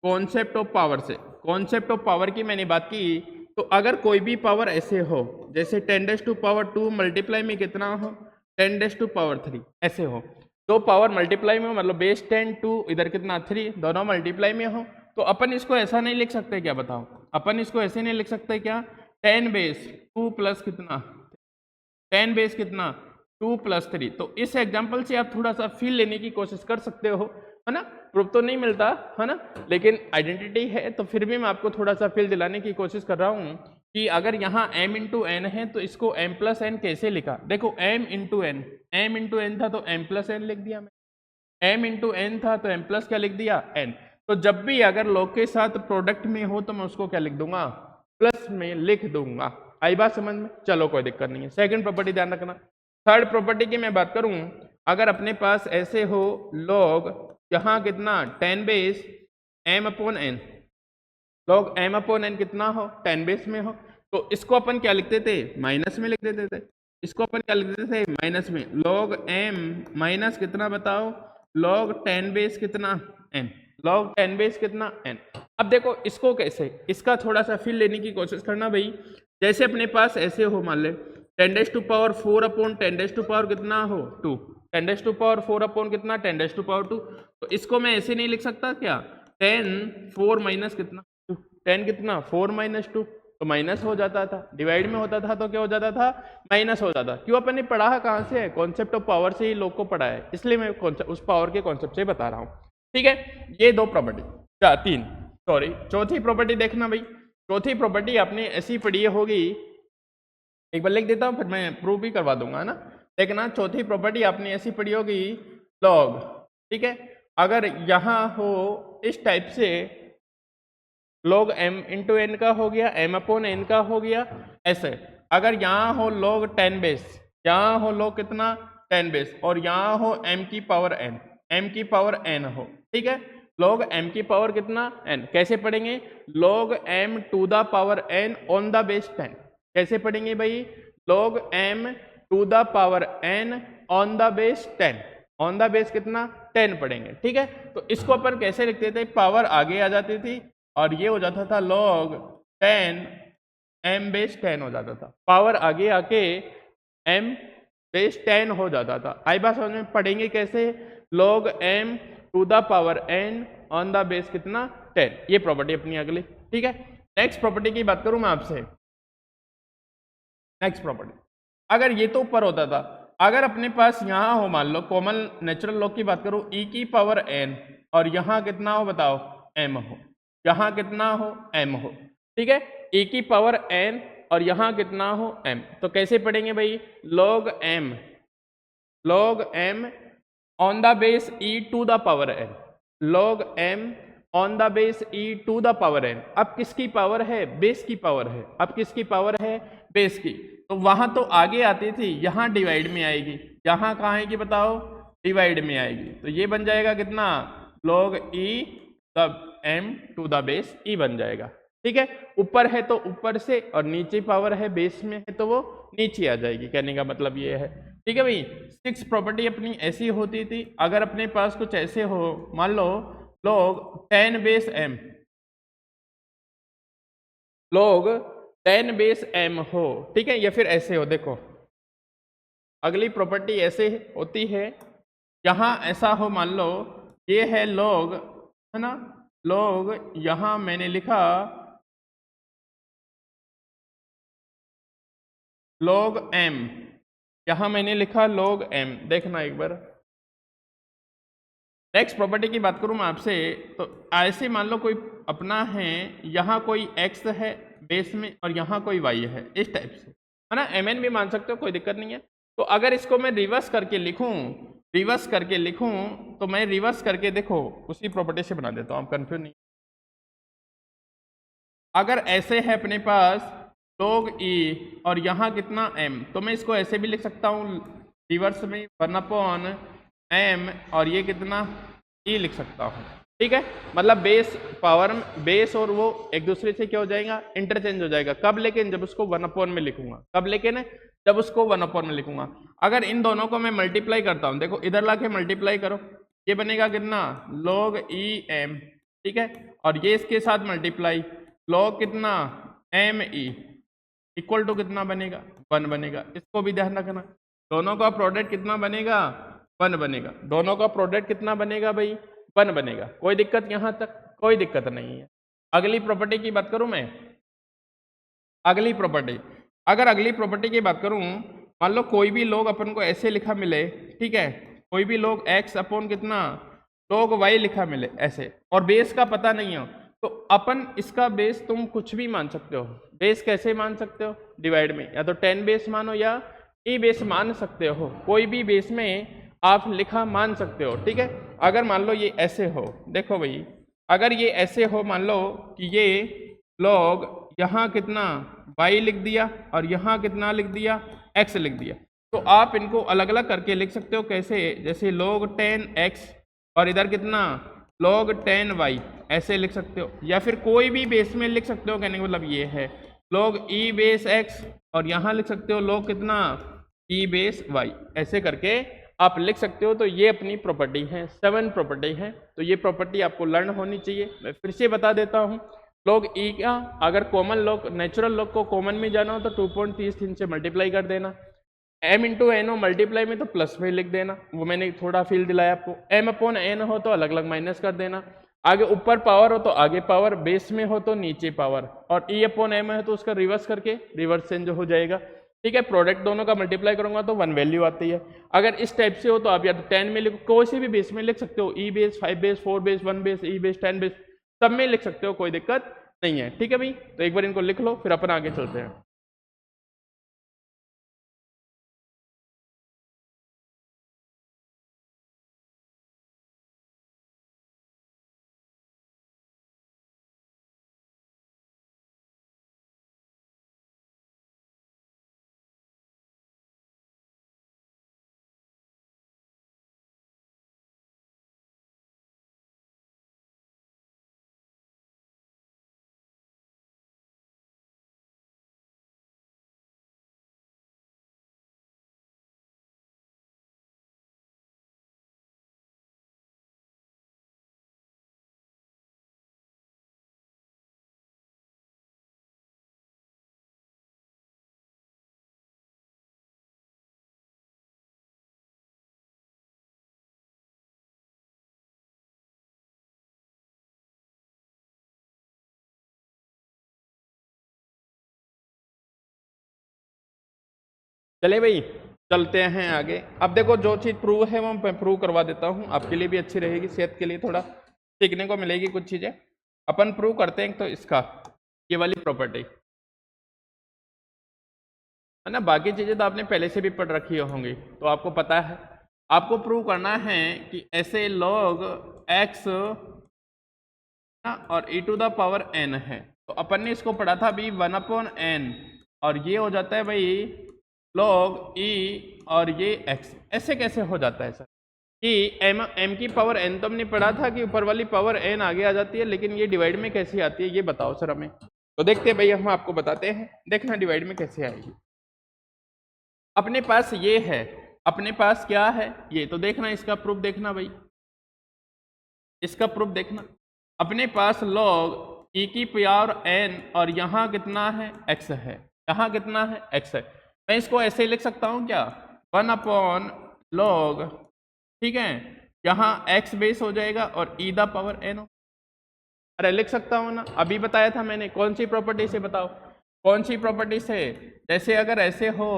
कॉन्सेप्ट ऑफ पावर से, कॉन्सेप्ट ऑफ पावर की मैंने बात की। तो अगर कोई भी पावर ऐसे हो, जैसे 10⁻² मल्टीप्लाई में कितना हो 10⁻3 ऐसे हो, दो पावर मल्टीप्लाई में हो, मतलब बेस 10 2 इधर कितना 3, दोनों मल्टीप्लाई में हो, तो अपन इसको ऐसा नहीं लिख सकते क्या, बताओ अपन इसको ऐसे नहीं लिख सकते क्या, 10 बेस 2 प्लस कितना 10 बेस कितना 2 प्लस 3। तो इस एग्जाम्पल से आप थोड़ा सा फील लेने की कोशिश कर सकते हो, है ना। प्रूफ तो नहीं मिलता है ना, लेकिन आइडेंटिटी है, तो फिर भी मैं आपको थोड़ा सा फील दिलाने की कोशिश कर रहा हूँ कि अगर यहाँ m इंटू एन है तो इसको m प्लस एन कैसे लिखा। देखो m इंटू एन था तो m प्लस एन लिख दिया मैं, m इंटू एन था तो m प्लस क्या लिख दिया n। तो जब भी अगर लॉग के साथ प्रोडक्ट में हो तो मैं उसको क्या लिख दूंगा, प्लस में लिख दूंगा। आई बात समझ में, चलो कोई दिक्कत नहीं है। सेकंड प्रॉपर्टी ध्यान रखना। थर्ड प्रॉपर्टी की मैं बात करूं, अगर अपने पास ऐसे हो लॉग यहाँ कितना 10 base m upon n, log m upon n कितना हो 10 बेस में हो, तो इसको अपन क्या लिखते थे, माइनस में लिख देते थे। इसको अपन क्या लिख देते थे, माइनस में, लॉग m माइनस कितना बताओ, लॉग 10 बेस कितना n, लॉग 10 बेस कितना n। अब देखो इसको कैसे, इसका थोड़ा सा फील लेने की कोशिश करना भाई। जैसे अपने पास ऐसे हो, मान ले 10⁻4 अपॉन 10⁻4 कितना हो 2, 10⁻4 अपॉन कितना 10⁻2। तो इसको मैं ऐसे नहीं लिख सकता क्या, 10 4 माइनस कितना 2, 10 कितना 4 माइनस 2, तो माइनस हो जाता था, डिवाइड में होता था तो क्या हो जाता था, माइनस हो जाता। क्यों, अपन ने पढ़ा कहाँ से है, कॉन्सेप्ट ऑफ पावर से ही लोग को पढ़ा है, इसलिए मैं उस पावर के कॉन्सेप्ट से बता रहा हूँ। ठीक है, ये दो प्रॉपर्टी, तीन। सॉरी चौथी प्रॉपर्टी देखना भाई, चौथी प्रॉपर्टी आपने ऐसी पढ़ी होगी, एक बार लिख देता हूँ फिर मैं प्रूव भी करवा दूंगा, है ना। देखना चौथी प्रॉपर्टी आपने ऐसी पढ़ी होगी लॉग, ठीक है। अगर यहाँ हो इस टाइप से log m इंटू एन का हो गया, m अपॉन एन का हो गया ऐसे। अगर यहाँ हो log 10 बेस, यहाँ हो log कितना 10 बेस, और यहाँ हो m की पावर n, m की पावर n हो, ठीक है। log m की पावर कितना n, कैसे पढ़ेंगे log m to the power n on the base 10, कैसे पढ़ेंगे भाई log m to the power n on the base 10, on the base कितना 10 पढ़ेंगे, ठीक है। तो इसको अपन कैसे लिखते थे, पावर आगे आ जाती थी और ये हो जाता था log 10 m बेस 10 हो जाता था, पावर आगे आके m बेस 10 हो जाता था। आई बात समझ में, पढ़ेंगे कैसे log m to the power n on the base कितना 10, ये प्रॉपर्टी अपनी अगली, ठीक है। नेक्स्ट प्रॉपर्टी की बात करूं मैं आपसे, नेक्स्ट प्रॉपर्टी, अगर ये तो ऊपर होता था, अगर अपने पास यहाँ हो मान लो कॉमन नेचुरल लॉग की बात करूं e की पावर n और यहाँ कितना हो बताओ m हो, यहाँ कितना हो m हो, ठीक है। e की पावर n और यहाँ कितना हो m, तो कैसे पढ़ेंगे भाई log m on the base e to the power n, log m on the base e to the power n। अब किसकी पावर है, बेस की पावर है, अब किसकी पावर है बेस की, तो वहां तो आगे आती थी, यहाँ डिवाइड में आएगी, यहाँ कहाँ आएगी बताओ डिवाइड में आएगी, तो ये बन जाएगा कितना log e the m to the base e बन जाएगा, ठीक है। ऊपर है तो ऊपर से, और नीचे पावर है बेस में है तो वो नीचे आ जाएगी, कहने का मतलब ये है, ठीक है भाई। 6 प्रॉपर्टी अपनी ऐसी होती थी। अगर अपने पास कुछ ऐसे हो, मान लो log 10 base m, log 10 base m हो, ठीक है, या फिर ऐसे हो, देखो अगली प्रॉपर्टी ऐसे होती है, यहाँ ऐसा हो, मान लो ये है log, है ना, log यहाँ मैंने लिखा log m, यहाँ मैंने लिखा log m, देखना एक बार। नेक्स्ट प्रॉपर्टी की बात करूं मैं आपसे, तो ऐसे मान लो कोई अपना है, यहाँ कोई x है बेस में और यहाँ कोई y है, इस टाइप से, है ना, mn भी मान सकते हो, कोई दिक्कत नहीं है। तो अगर इसको मैं रिवर्स करके लिखूं, तो मैं रिवर्स करके देखो उसी प्रॉपर्टी से बना देता हूँ, आप कंफ्यूज नहीं। अगर ऐसे है अपने पास log e और यहाँ कितना m, तो मैं इसको ऐसे भी लिख सकता हूँ रिवर्स में 1/m, और ये कितना e लिख सकता हूँ, ठीक है। मतलब बेस पावर, बेस और वो एक दूसरे से क्या हो जाएगा इंटरचेंज हो जाएगा, कब लेकिन जब उसको 1/n में लिखूंगा, कब लेकिन जब उसको 1/n में लिखूंगा। अगर इन दोनों को मैं मल्टीप्लाई करता हूँ, देखो इधर ला के मल्टीप्लाई करो, ये बनेगा कितना log e m, ठीक है, और ये इसके साथ मल्टीप्लाई log कितना m e इक्वल टू कितना बनेगा 1 बनेगा। इसको भी ध्यान रखना, दोनों का प्रोडक्ट कितना बनेगा 1 बनेगा, दोनों का प्रोडक्ट कितना बनेगा भाई 1 बनेगा। कोई दिक्कत यहाँ तक, कोई दिक्कत नहीं है। अगली प्रॉपर्टी की बात करूं मैं, अगली प्रॉपर्टी, अगर अगली प्रॉपर्टी की बात करूं, मान लो कोई भी log अपन को ऐसे लिखा मिले, ठीक है, कोई भी log x अपॉन कितना log y लिखा मिले ऐसे, और बेस का पता नहीं हो, तो अपन इसका बेस तुम कुछ भी मान सकते हो। बेस कैसे मान सकते हो, डिवाइड में, या तो 10 बेस मानो या e बेस मान सकते हो, कोई भी बेस में आप लिखा मान सकते हो, ठीक है। अगर मान लो ये ऐसे हो, देखो भाई अगर ये ऐसे हो, मान लो कि ये log यहाँ कितना y लिख दिया और यहाँ कितना लिख दिया x लिख दिया, तो आप इनको अलग अलग करके लिख सकते हो, कैसे, जैसे log 10x और इधर कितना log 10y ऐसे लिख सकते हो, या फिर कोई भी बेस में लिख सकते हो, कहने का मतलब ये है log e बेस x और यहाँ लिख सकते हो log कितना e बेस y, ऐसे करके आप लिख सकते हो। तो ये अपनी प्रॉपर्टी है, 7 प्रॉपर्टी है, तो ये प्रॉपर्टी आपको लर्न होनी चाहिए। मैं फिर से बता देता हूँ, log e का अगर कॉमन लॉग नेचुरल लॉग को कॉमन में जाना हो तो 2.33 से मल्टीप्लाई कर देना, m इंटू एन हो मल्टीप्लाई में तो प्लस में लिख देना, वो मैंने थोड़ा फील दिलाया आपको। m अपॉन एन हो तो अलग अलग माइनस कर देना, आगे ऊपर पावर हो तो आगे पावर, बेस में हो तो नीचे पावर, और e अपॉन m है तो उसका रिवर्स करके रिवर्स चेंज हो जाएगा, ठीक है। प्रोडक्ट दोनों का मल्टीप्लाई करूंगा तो 1 वैल्यू आती है। अगर इस टाइप से हो तो आप या तो 10 में लिखो, कोई से भी बेस में लिख सकते हो, e base 5 base 4 base 1 base e base 10 base, सब में लिख सकते हो, कोई दिक्कत नहीं है। ठीक है भाई, तो एक बार इनको लिख लो, फिर अपन आगे चलते हैं। चले भाई, चलते हैं आगे। अब देखो, जो चीज़ प्रूव है वो मैं प्रूव करवा देता हूँ, आपके लिए भी अच्छी रहेगी, सेहत के लिए थोड़ा सीखने को मिलेगी कुछ चीज़ें। अपन प्रूव करते हैं तो इसका ये वाली प्रॉपर्टी है ना, बाकी चीज़ें तो आपने पहले से भी पढ़ रखी होंगी, तो आपको पता है। आपको प्रूव करना है कि ऐसे log x और e to the power n है, तो अपन ने इसको पढ़ा था अभी 1/n, और ये हो जाता है भाई log e और ये x। ऐसे कैसे हो जाता है सर कि m की पावर n तो हमने पढ़ा था कि ऊपर वाली पावर n आगे आ जाती है, लेकिन ये डिवाइड में कैसे आती है ये बताओ सर हमें। तो देखते हैं भाई, हम आपको बताते हैं, देखना डिवाइड में कैसे आएगी। अपने पास ये है, अपने पास क्या है ये, तो देखना इसका प्रूफ देखना भाई, इसका प्रूफ देखना। अपने पास log e की पावर n और यहाँ कितना है x है, यहाँ कितना है x है। मैं इसको ऐसे लिख सकता हूँ क्या, 1/log, ठीक है, यहाँ x बेस हो जाएगा और e द पावर n हो। अरे लिख सकता हूँ ना, अभी बताया था मैंने, कौन सी प्रॉपर्टी से बताओ, कौन सी प्रॉपर्टी से। जैसे अगर ऐसे हो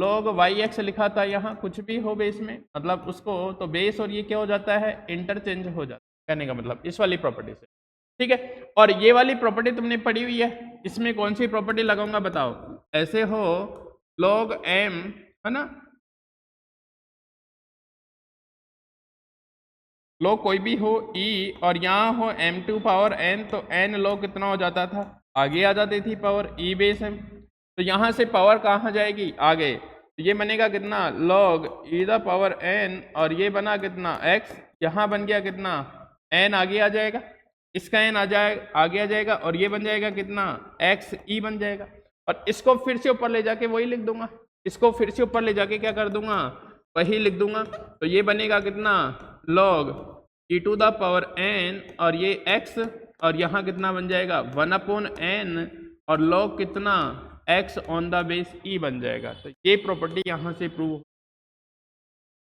log yx लिखा था, यहाँ कुछ भी हो बेस में, मतलब उसको तो बेस और ये क्या हो जाता है, इंटरचेंज हो जाता है, कहने का मतलब इस वाली प्रॉपर्टी से। ठीक है, और ये वाली प्रॉपर्टी तुमने पढ़ी हुई है, इसमें कौन सी प्रॉपर्टी लगाऊंगा बताओ। ऐसे हो log m, है ना, log कोई भी हो e और यहाँ हो m2 पावर n, तो n log कितना हो जाता था, आगे आ जाती थी पावर e बेस m, तो यहाँ से पावर कहाँ जाएगी, आगे, तो ये बनेगा कितना, log e the power n, और ये बना कितना x, यहाँ बन गया कितना n, आगे आ जाएगा, इसका n आगे आ जाएगा, और ये बन जाएगा कितना x e बन जाएगा। और इसको फिर से ऊपर ले जाके वही लिख दूंगा, इसको फिर से ऊपर ले जाके क्या कर दूंगा, वही लिख दूंगा, तो ये बनेगा कितना log e to the power n, और ये x, और यहाँ कितना बन जाएगा 1/n, और log कितना x on the base e बन जाएगा। तो ये प्रॉपर्टी यहाँ से प्रूव,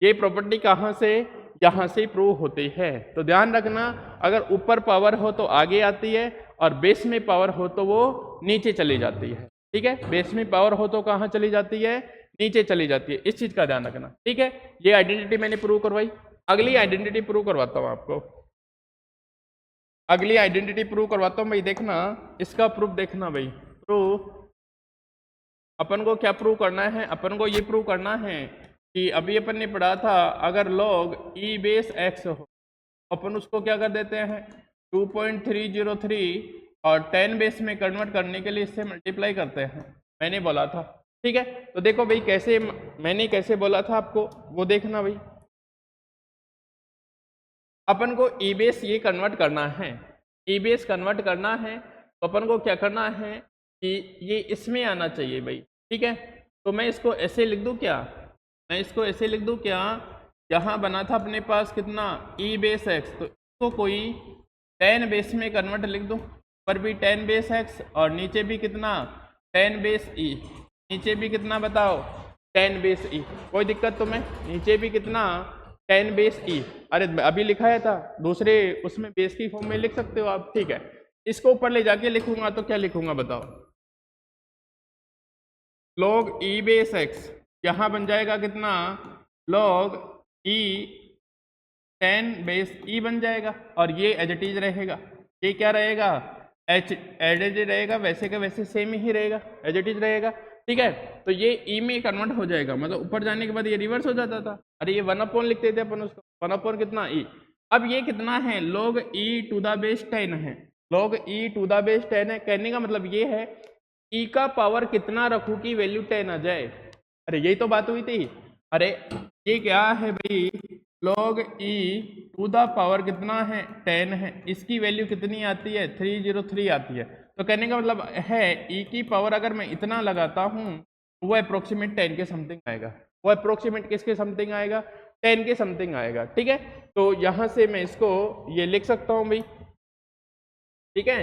ये प्रॉपर्टी कहाँ से, यहाँ से प्रूव होती है। तो ध्यान रखना, अगर ऊपर पावर हो तो आगे आती है, और बेस में पावर हो तो वो नीचे चली जाती है। ठीक है, बेस में पावर हो तो कहाँ चली जाती है, नीचे चली जाती है, इस चीज का ध्यान रखना। ठीक है, ये आइडेंटिटी मैंने प्रूव करवाई, अगली आइडेंटिटी प्रूव करवाता हूँ आपको, अगली आइडेंटिटी प्रूव करवाता हूँ भाई। देखना इसका प्रूफ देखना भाई, प्रूफ अपन को क्या प्रूव करना है, अपन को ये प्रूव करना है कि अभी अपन ने पढ़ा था, अगर log e बेस x हो, अपन उसको क्या कर देते हैं 2.303 और 10 बेस में कन्वर्ट करने के लिए इससे मल्टीप्लाई करते हैं, मैंने बोला था। ठीक है, तो देखो भाई कैसे, मैंने कैसे बोला था आपको वो देखना भाई। अपन को ई बेस ये कन्वर्ट करना है, ई बेस कन्वर्ट करना है, तो अपन को क्या करना है कि ये इसमें आना चाहिए भाई। ठीक है, तो मैं इसको ऐसे लिख दूं क्या, मैं इसको ऐसे लिख दूं क्या, यहाँ बना था अपने पास कितना ई बेस एक्स, तो इसको कोई 10 बेस में कन्वर्ट लिख दूं, ऊपर भी 10 बेस एक्स और नीचे भी कितना 10 बेस ई, नीचे भी कितना बताओ 10 बेस ई, कोई दिक्कत तो मैं नीचे भी कितना 10 बेस ई, अरे अभी लिखाया था दूसरे उसमें बेस की फॉर्म में लिख सकते हो आप। ठीक है, इसको ऊपर ले जाके लिखूंगा तो क्या लिखूंगा बताओ, log e बेस x, यहाँ बन जाएगा कितना log e 10 बेस e बन जाएगा, और ये एज इट इज रहेगा। ये क्या रहेगा, एच एज रहेगा, वैसे का वैसे सेम ही रहेगा, एज इट इज रहेगा, ठीक है। तो ये ई में कन्वर्ट हो जाएगा, मतलब ऊपर जाने के बाद ये रिवर्स हो जाता था। अरे ये 1 लिखते थे अपन उसको, 1 कितना ई। अब ये कितना है, log e to the base 10 है, log e to the base 10 है। कहने का मतलब ये है e का पावर कितना रखूं कि वैल्यू 10 आ जाए। अरे यही तो बात हुई थी। अरे ये क्या है भाई, log e to the power कितना है, 10 है, इसकी वैल्यू कितनी आती है, 303 आती है। तो कहने का मतलब है e की पावर अगर मैं इतना लगाता हूँ वो अप्रोक्सीमेट 10 के समथिंग आएगा, वो अप्रोक्सीमेट किसके समथिंग आएगा, 10 के समथिंग आएगा, ठीक है। तो यहां से मैं इसको ये लिख सकता हूं भाई, ठीक है,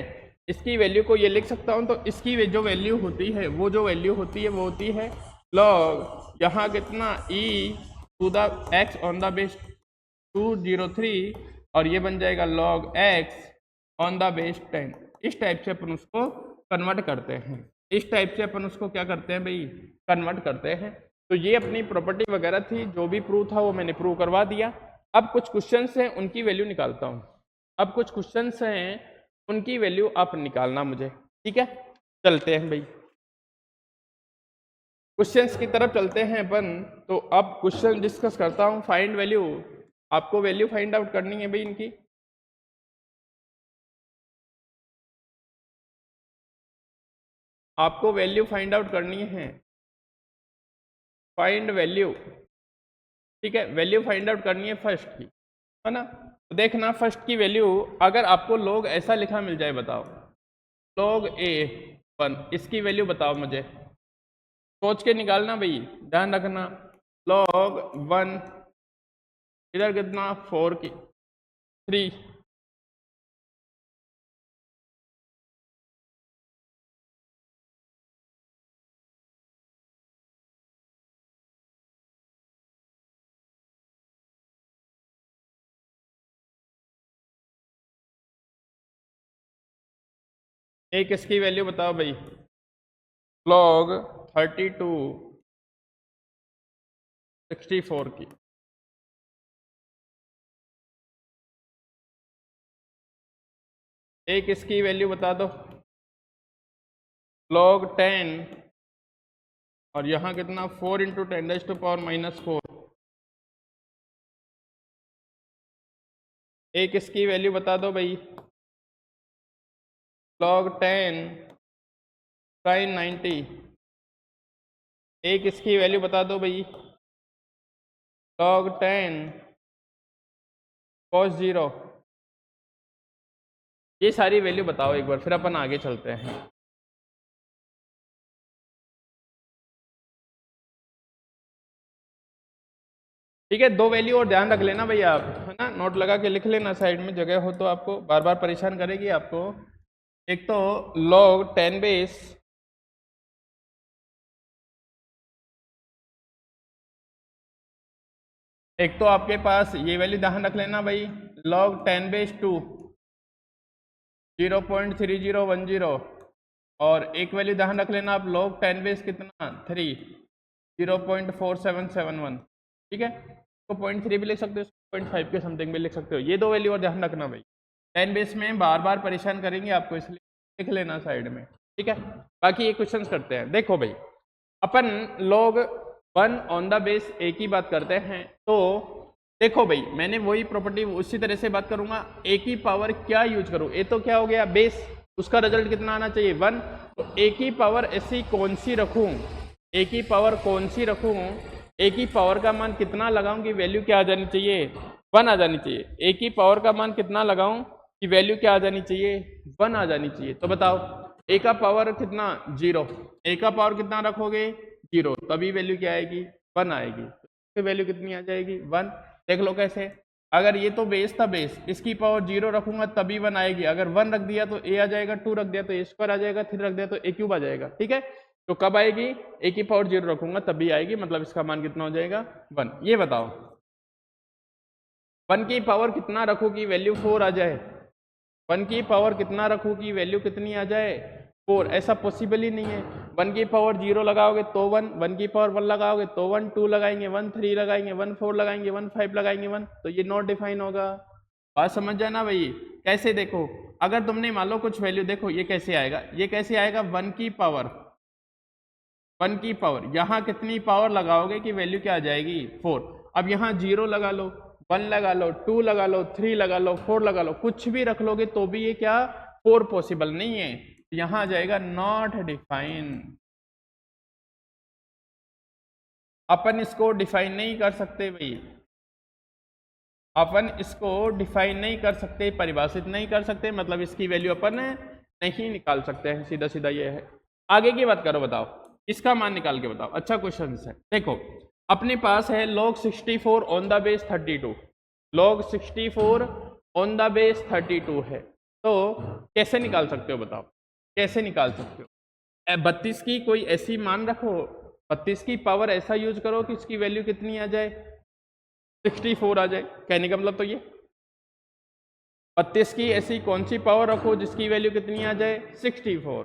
इसकी वैल्यू को ये लिख सकता हूं। तो इसकी जो वैल्यू होती है, वो जो वैल्यू होती है वो होती है log यहाँ कितना e to the x on the base 203 और ये बन जाएगा log x on the base 10। इस टाइप से अपन उसको कन्वर्ट करते हैं, इस टाइप से अपन उसको क्या करते हैं भाई, कन्वर्ट करते हैं। तो ये अपनी प्रॉपर्टी वगैरह थी, जो भी प्रूव था वो मैंने प्रूव करवा दिया। अब कुछ क्वेश्चंस हैं उनकी वैल्यू निकालता हूँ, अब कुछ क्वेश्चंस हैं उनकी वैल्यू आप निकालना मुझे, ठीक है। चलते हैं भाई क्वेश्चंस की तरफ चलते हैं अपन। तो अब क्वेश्चन डिस्कस करता हूँ, फाइंड वैल्यू, आपको वैल्यू फाइंड आउट करनी है भाई इनकी। आपको वैल्यू फाइंड आउट करनी है, फाइंड वैल्यू, ठीक है, वैल्यू फाइंड आउट करनी है फर्स्ट की, है ना। तो देखना फर्स्ट की वैल्यू, अगर आपको log ऐसा लिखा मिल जाए, बताओ log a 1, इसकी वैल्यू बताओ मुझे, सोच के निकालना भाई, ध्यान रखना। log 1 इधर कितना 4 की 3, एक इसकी वैल्यू बताओ भाई, log 32 64 की, एक इसकी वैल्यू बता दो log 10 और यहाँ कितना 4 इंटू 10⁻⁻⁴, एक इसकी वैल्यू बता दो भाई log 10 sin 90, एक इसकी वैल्यू बता दो भाई log 10 cos 0। ये सारी वैल्यू बताओ एक बार, फिर अपन आगे चलते हैं। ठीक है, दो वैल्यू और ध्यान रख लेना भैया आप, है ना, नोट लगा के लिख लेना साइड में, जगह हो तो, आपको बार बार परेशान करेगी आपको। एक तो log 10 बेस, एक तो आपके पास ये वैल्यू ध्यान रख लेना भाई log 10 बेस 2 0.3010, और एक वैल्यू ध्यान रख लेना आप log 10 बेस कितना 3 0.4771, ठीक है। तो 0.3 भी लिख सकते हो, 0.5 के समथिंग भी लिख सकते हो। ये दो वैल्यू और ध्यान रखना भाई, 10 बेस में बार बार परेशान करेंगे आपको, इसलिए लिख लेना साइड में, ठीक है। बाकी ये क्वेश्चंस करते हैं। देखो भाई, अपन log 1 on the base a की बात करते हैं। तो देखो भाई, मैंने वही प्रॉपर्टी उसी तरह से बात करूंगा, a की पावर क्या यूज करूं, a तो क्या हो गया बेस, उसका रिजल्ट कितना आना चाहिए 1। तो a की पावर ऐसी कौन सी रखूं, a की पावर कौन सी रखूं, a की पावर का मान कितना लगाऊं कि वैल्यू क्या आ जानी चाहिए, 1 आ जानी चाहिए। a की पावर का मान कितना लगाऊं कि वैल्यू क्या आ जानी चाहिए, 1 आ जानी चाहिए। तो बताओ a का पावर कितना 0, a का पावर कितना रखोगे 0, तभी वैल्यू क्या आएगी 1 आएगी, तो वैल्यू कितनी आ जाएगी 1। देख लो कैसे, अगर ये तो बेस था बेस, इसकी पावर 0 रखूंगा तभी 1 आएगी, अगर 1 रख दिया तो a आ जाएगा, 2 रख दिया तो a स्क्वायर आ जाएगा, 3 रख दिया तो a क्यूब आ जाएगा, ठीक है। तो कब आएगी, a की पावर 0 रखूंगा तभी आएगी, मतलब इसका मान कितना हो जाएगा 1। ये बताओ 1 की पावर कितना रखो कि वैल्यू 4 आ जाए, 1 की पावर कितना रखो कि वैल्यू कितनी आ जाए 4, ऐसा पॉसिबल ही नहीं है। 1 की पावर 0 लगाओगे तो 1, 1 की पावर 1 लगाओगे तो 1, 2 लगाएंगे 1, 3 लगाएंगे 1, 4 लगाएंगे 1, 5 लगाएंगे 1, तो ये नॉट डिफाइन होगा। बात समझ जाना भाई, कैसे देखो अगर तुमने मान लो कुछ वैल्यू, देखो ये कैसे आएगा, ये कैसे आएगा, 1 की पावर, 1 की पावर, यहाँ कितनी पावर लगाओगे कि वैल्यू क्या आ जाएगी 4। अब यहाँ 0 लगा लो, 1 लगा लो, 2 लगा लो, 3 लगा लो, 4 लगा लो, कुछ भी रख लोगे तो भी ये क्या 4 पॉसिबल नहीं है। यहाँ आ जाएगा नॉट डिफाइन। अपन इसको डिफाइन नहीं कर सकते भाई, अपन इसको डिफाइन नहीं कर सकते, परिभाषित नहीं कर सकते, मतलब इसकी वैल्यू अपन नहीं निकाल सकते हैं, सीधा सीधा ये है। आगे की बात करो, बताओ इसका मान निकाल के बताओ। अच्छा क्वेश्चन है, देखो अपने पास है log 64 on the base 32, log 64 on the base 32 है, तो कैसे निकाल सकते हो बताओ, कैसे निकाल सकते हो। 32 की कोई ऐसी मान रखो, 32 की पावर ऐसा यूज करो कि इसकी वैल्यू कितनी आ जाए 64 आ जाए। कहने का मतलब तो ये 32 की ऐसी कौन सी पावर रखो जिसकी वैल्यू कितनी आ जाए 64।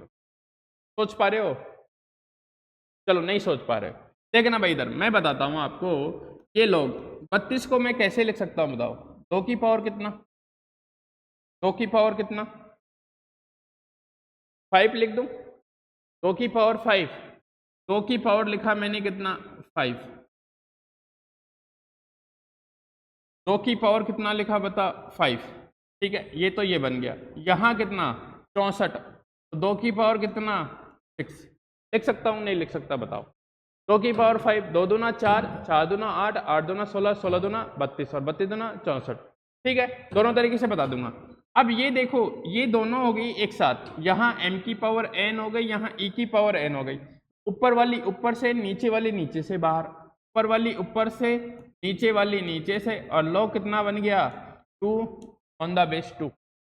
सोच पा रहे हो? चलो नहीं सोच पा रहे हो, देखना भाई इधर मैं बताता हूं आपको। ये लोग 32 को मैं कैसे लिख सकता हूं बताओ, 2 की पावर कितना, 2 की पावर कितना 5 लिख दूं, 2 की पावर 5, 2 की पावर लिखा मैंने कितना 5, 2 की पावर कितना लिखा बता 5, ठीक है, ये तो ये बन गया। यहाँ कितना 64, 2 की पावर कितना 6, लिख सकता हूँ नहीं लिख सकता बताओ। 2 की पावर 5, 2 दूना 4, 4 दूना 8, 8 दूना 16, 16 दूना 32 और 32 दूना 64, ठीक है, दोनों तरीके से बता दूंगा। अब ये देखो ये दोनों हो गई एक साथ, यहाँ m की पावर n हो गई, यहाँ e की पावर n हो गई, ऊपर वाली ऊपर से, नीचे वाली नीचे से बाहर, ऊपर वाली ऊपर से, नीचे वाली नीचे से, और log कितना बन गया 2 on the base 2,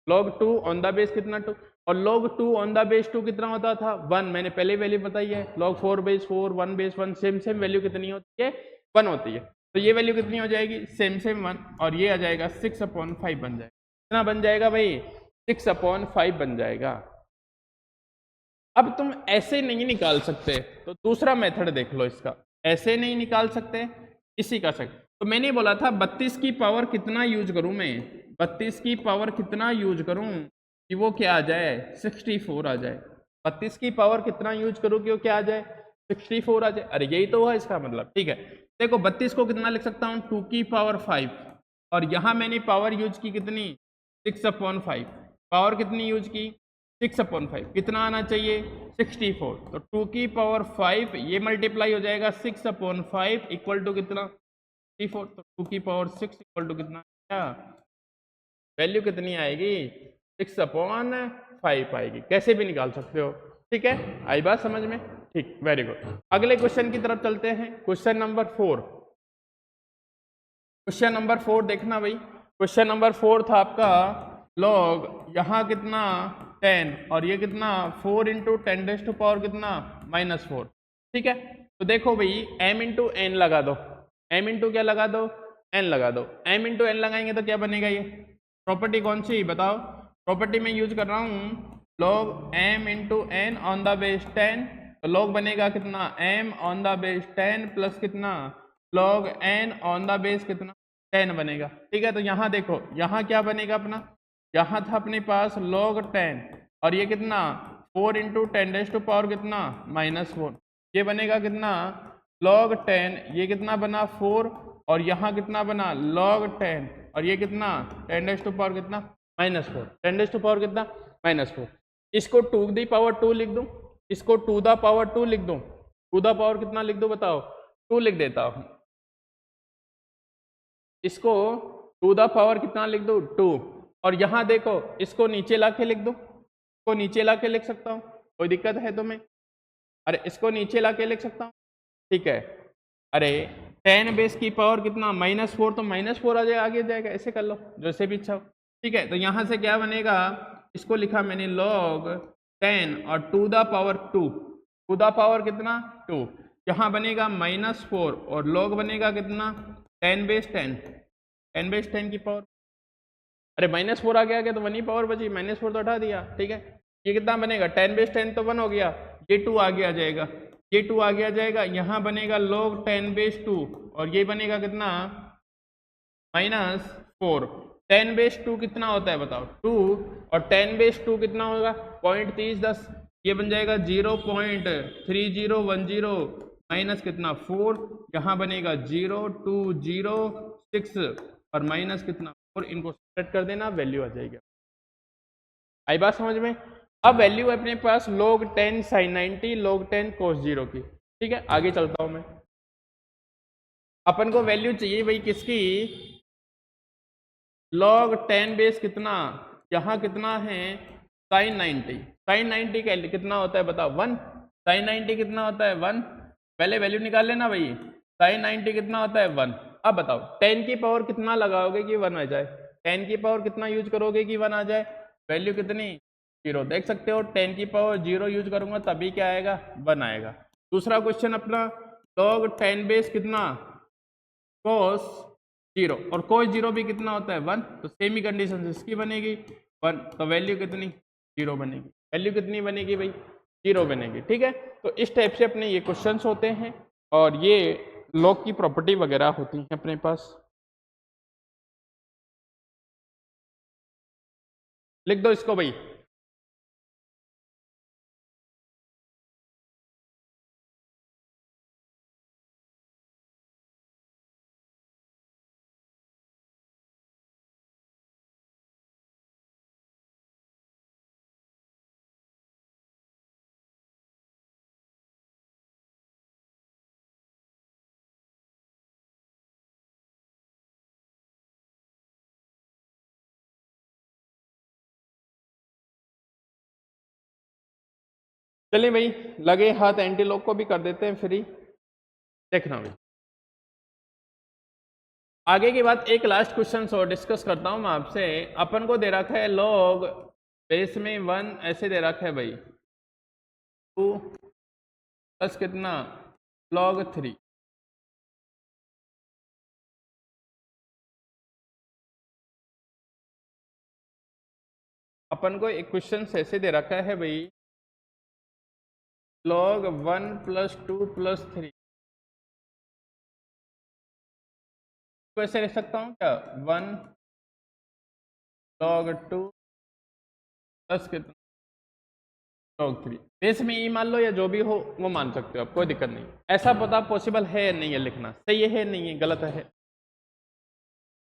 log 2 on the base कितना 2, और log 2 ऑन द बेस 2 कितना होता था 1, मैंने पहले वैल्यू बताई है। log 4 base 4, 1 base 1, same same value कितनी होती है 1 होती है, तो ये वैल्यू कितनी हो जाएगी सेम सेम 1, और ये आ जाएगा 6/5 बन जाएगा। कितना बन जाएगा भाई 6/5 बन जाएगा। अब तुम ऐसे नहीं निकाल सकते तो दूसरा मेथड देख लो इसका, ऐसे नहीं निकाल सकते इसी का सकते। तो मैंने बोला था 32 की पावर कितना यूज करूं मैं, 32 की पावर कितना यूज करूं कि वो क्या आ जाए 64 आ जाए, 32 की पावर कितना यूज करूं कि वो क्या आ जाए 64 आ जाए। अरे यही तो हुआ इसका मतलब, ठीक है। देखो 32 को कितना लिख सकता हूं 2 की पावर 5, और यहां मैंने पावर यूज की कितनी 6/5, पावर कितनी यूज की 6/5, कितना आना चाहिए 64, तो 2 की पावर 5 ये मल्टीप्लाई हो जाएगा 6/5 इक्वल टू कितना 64, तो 2 की पावर 6 इक्वल टू कितना, क्या वैल्यू कितनी आएगी 6/5 आएगी। कैसे भी निकाल सकते हो, ठीक है, आई बात समझ में, ठीक, वेरी गुड। अगले क्वेश्चन की तरफ चलते हैं, क्वेश्चन नंबर 4। क्वेश्चन नंबर 4 देखना भाई, क्वेश्चन नंबर 4 था आपका log यहाँ कितना 10 और ये कितना 4 इंटू 10⁻⁴ कितना -4, ठीक है। तो देखो भाई m इंटू एन लगा दो, m इंटू क्या लगा दो n लगा दो, m इंटू एन लगाएंगे तो क्या बनेगा, ये प्रॉपर्टी कौन सी बताओ, प्रॉपर्टी में यूज कर रहा हूँ log m into N on the base 10, तो log बनेगा कितना m ऑन द बेस 10 प्लस कितना log n on the base कितना 10 बनेगा, ठीक है। तो यहाँ देखो यहाँ क्या बनेगा अपना, यहाँ था अपने पास log 10 और ये कितना 4 इंटू 10⁻⁴ कितना -4, ये बनेगा कितना log 10, ये कितना बना 4, और यहाँ कितना बना log 10 और ये कितना 10⁻⁴ कितना -4, 10⁻⁴ कितना -4। इसको 2 दी पावर 2 लिख दूं, इसको 2 द पावर 2 लिख दूं, 2 द पावर कितना लिख दूं बताओ 2 लिख देता हूं, इसको 2 द पावर कितना लिख दूं 2, और यहाँ देखो इसको नीचे लाके लिख दूं, इसको नीचे लाके लिख सकता हूँ, कोई दिक्कत है तुम्हें, अरे इसको नीचे लाके लिख सकता हूँ, ठीक है। अरे 10 बेस की पावर कितना -4, तो -4 आ जाए आगे जाएगा, ऐसे कर लो जैसे भी इच्छा हो, ठीक है। तो यहाँ से क्या बनेगा, इसको लिखा मैंने log 10 और 2 द पावर 2, 2 द पावर कितना 2, यहाँ बनेगा -4 और log बनेगा कितना 10 बेस 10, 10 बेस 10 की पावर, अरे -4 आ गया तो 1 ही पावर बची, -4 तो हटा दिया, ठीक है। ये कितना बनेगा 10 बेस 10 तो 1 हो गया, ये 2 आगे आ जाएगा, ये 2 आगे आ जाएगा, यहाँ बनेगा log 10 बेस 2 और ये बनेगा कितना -4, 10⁻² कितना होता है बताओ 2, और 10⁻² कितना होगा 0.3010, ये बन जाएगा 0.3010 माइनस कितना 4, यहाँ बनेगा 0.206 और माइनस कितना 4, इनको सेट कर देना, वैल्यू आ जाएगी। आई बात समझ में? अब वैल्यू है अपने पास log 10 sin 90 log 10 cos 0 की। ठीक है, आगे चलता हूं मैं। अपन को वैल्यू चाहिए भाई किसकी, log 10 बेस कितना, यहाँ कितना है sin 90, sin 90 का कितना होता है बताओ 1, sin 90 कितना होता है 1, पहले वैल्यू निकाल लेना भाई, sin 90 कितना होता है 1। अब बताओ 10 की पावर कितना लगाओगे कि 1 आ जाए, 10 की पावर कितना यूज करोगे कि 1 आ जाए, वैल्यू कितनी 0, देख सकते हो 10 की पावर 0 यूज करूंगा तभी क्या आएगा 1 आएगा। दूसरा क्वेश्चन अपना log 10 बेस कितना cos 0, और cos 0 भी कितना होता है 1, तो सेम ही कंडीशन इसकी बनेगी 1, तो वैल्यू कितनी 0 बनेगी, वैल्यू कितनी बनेगी भाई 0 बनेगी। ठीक है, तो इस टाइप से अपने ये क्वेश्चंस होते हैं और ये log की प्रॉपर्टी वगैरह होती है अपने पास। लिख दो इसको भाई। चलिए भाई, लगे हाथ एंटी लॉग को भी कर देते हैं फ्री, देखना भाई। आगे की बात एक लास्ट क्वेश्चन और डिस्कस करता हूं मैं आपसे। अपन को दे रखा है log बेस में 1 ऐसे दे रखा है भाई 2 प्लस कितना log 3, अपन को एक क्वेश्चन ऐसे दे रखा है भाई log 1 + 2 + 3, ऐसे लिख सकता हूँ क्या 1 log 2 प्लस कितना log 3, बेस में ई मान लो या जो भी हो वो मान सकते हो आप, कोई दिक्कत नहीं। ऐसा पता पॉसिबल है या नहीं है लिखना, सही है नहीं है गलत है।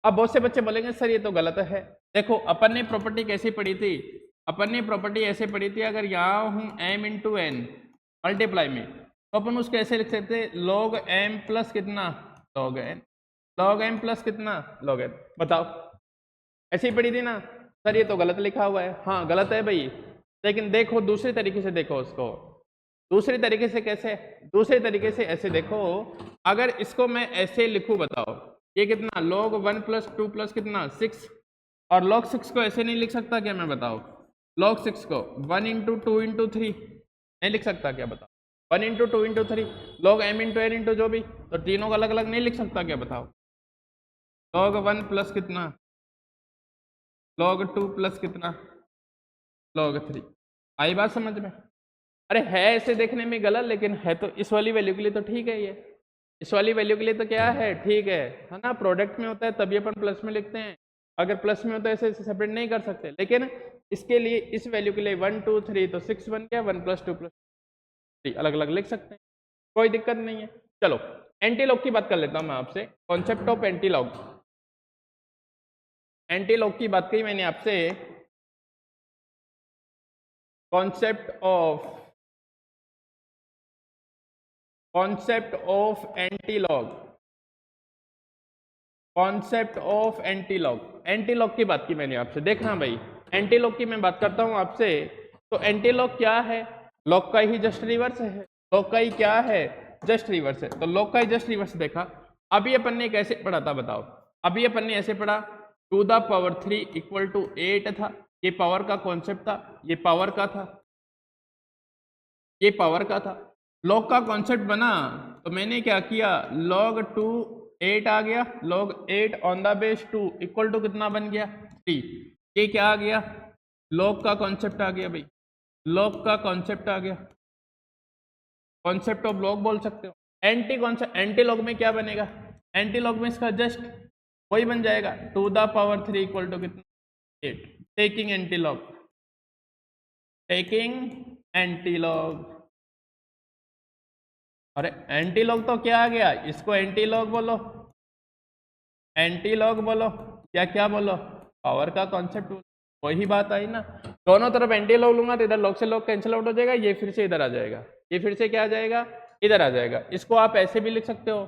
अब बहुत से बच्चे बोलेंगे सर ये तो गलत है। देखो अपन ने प्रॉपर्टी कैसी पढ़ी थी, अपन ने प्रॉपर्टी ऐसे पढ़ी थी, अगर यहाँ हूँ m × n मल्टीप्लाई में, तो अपन उसको ऐसे लिख सकते log m प्लस कितना log n, log m plus कितना log n। बताओ ऐसी पढ़ी थी ना सर, ये तो गलत लिखा हुआ है। हाँ गलत है भाई, लेकिन देखो दूसरे तरीके से देखो उसको। दूसरे तरीके से कैसे, दूसरे तरीके से ऐसे देखो, अगर इसको मैं ऐसे लिखूं बताओ ये कितना log 1 + 2 + कितना 6, और log 6 को ऐसे नहीं लिख सकता क्या मैं बताओ, log 6 को 1 × 2 × 3 नहीं लिख सकता क्या बताओ, 1 × 2 × 3 log m × n जो भी, तो तीनों को अलग अलग नहीं लिख सकता क्या बताओ, log 1 प्लस कितना log 2 प्लस कितना log 3। आई बात समझ में? अरे है ऐसे देखने में गलत, लेकिन है तो इस वाली वैल्यू के लिए तो ठीक है, ये इस वाली वैल्यू के लिए तो क्या है ठीक है ना। प्रोडक्ट में होता है तभी अपन प्लस में लिखते हैं, अगर प्लस में होता है ऐसे सेपरेट नहीं कर सकते, लेकिन इसके लिए इस वैल्यू के लिए 1 2 3 तो 6 बन गया, 1 + 2 + 3 अलग अलग लिख सकते हैं, कोई दिक्कत नहीं है। चलो एंटी लॉग की बात कर लेता हूं मैं आपसे, concept of anti log. Anti log की बात कही मैंने आपसे, concept of anti log, concept of anti log, anti log की बात की मैंने आपसे। देखना भाई एंटी लॉग की मैं बात करता हूं आपसे, तो एंटी लॉग क्या है, लॉग का ही जस्ट रिवर्स है, लॉग का ही क्या है जस्ट रिवर्स है, तो लॉग का ही जस्ट रिवर्स देखा। अभी अपन ने कैसे पढ़ा था बताओ, अभी अपन ने ऐसे पढ़ा 2⁻³ = 8 था, ये पावर का कॉन्सेप्ट था, ये पावर का था, ये पावर का था। लॉग का कॉन्सेप्ट बना तो मैंने क्या किया, log 2 8 आ गया, log 8 ऑन द बेस 2 = कितना बन गया 3, ये क्या आ गया लॉग का कॉन्सेप्ट आ गया भाई, लॉग का कॉन्सेप्ट आ गया, कॉन्सेप्ट ऑफ लॉग बोल सकते हो। एंटी कॉन्सेप्ट एंटी लॉग में क्या बनेगा, एंटी लॉग में इसका जस्ट वही बन जाएगा 2⁻³ इक्वल टू कितना 8। टेकिंग एंटीलॉग, टेकिंग एंटीलॉग, अरे एंटीलॉग तो क्या आ गया, इसको एंटीलॉग बोलो, एंटीलॉग बोलो या क्या बोलो, पावर का कॉन्सेप्ट, वही बात आई ना। दोनों तरफ एंटीलॉग लूंगा तो इधर लॉग से लॉग कैंसिल आउट हो जाएगा, ये फिर से इधर आ जाएगा, ये फिर से क्या आ जाएगा, इधर आ जाएगा। इसको आप ऐसे भी लिख सकते हो,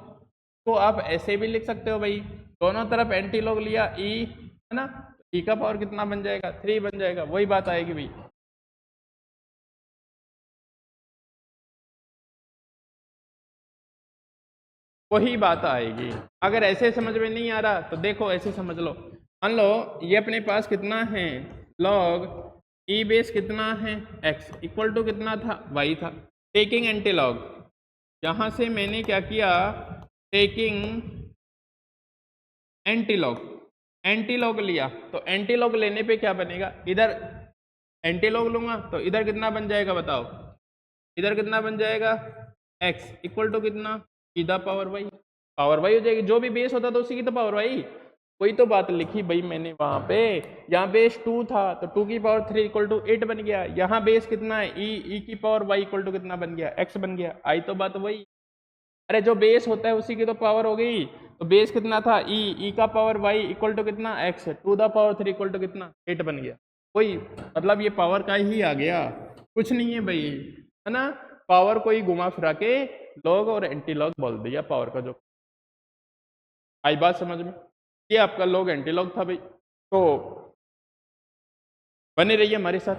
तो आप ऐसे भी लिख सकते हो भाई, दोनों तरफ एंटीलॉग लिया ई है ना, ई का पावर कितना बन जाएगा 3 बन जाएगा, वही बात आएगी भाई। वही बात आएगी। अगर ऐसे समझ में नहीं आ रहा तो देखो ऐसे समझ लो, मान लो ये अपने पास कितना है लॉग ई बेस कितना है x इक्वल टू कितना था y था। टेकिंग एंटीलॉग, यहां से मैंने क्या किया, टेकिंग एंटीलॉग, एंटीलॉग लिया, तो एंटीलॉग लेने पे क्या बनेगा, इधर एंटीलॉग लूंगा तो इधर कितना बन जाएगा बताओ, इधर कितना बन जाएगा x इक्वल टू कितना e the power y, power y हो जाएगी, जो भी बेस होता था उसी की तो पावर वाई, वही तो बात लिखी भाई मैंने वहां पे। यहाँ बेस 2 था तो 2 की पावर 3 इक्वल टू 8 बन गया, यहाँ बेस कितना है ई की पावर वाई इक्वल टू कितना बन गया x बन गया, आई तो बात वही। अरे जो बेस होता है उसी की तो पावर हो गई, तो बेस कितना था ई का पावर वाई इक्वल टू कितना x, 2⁻³ इक्वल टू कितना 8 बन गया, वही मतलब ये पावर का ही आ गया, कुछ नहीं है भाई, है ना। पावर को ही घुमा फिरा के लॉग और एंटीलॉग बोल दिया पावर का। जो आई बात समझ में, ये आपका लॉग एंटीलॉग था भाई। तो बने रहिए हमारे साथ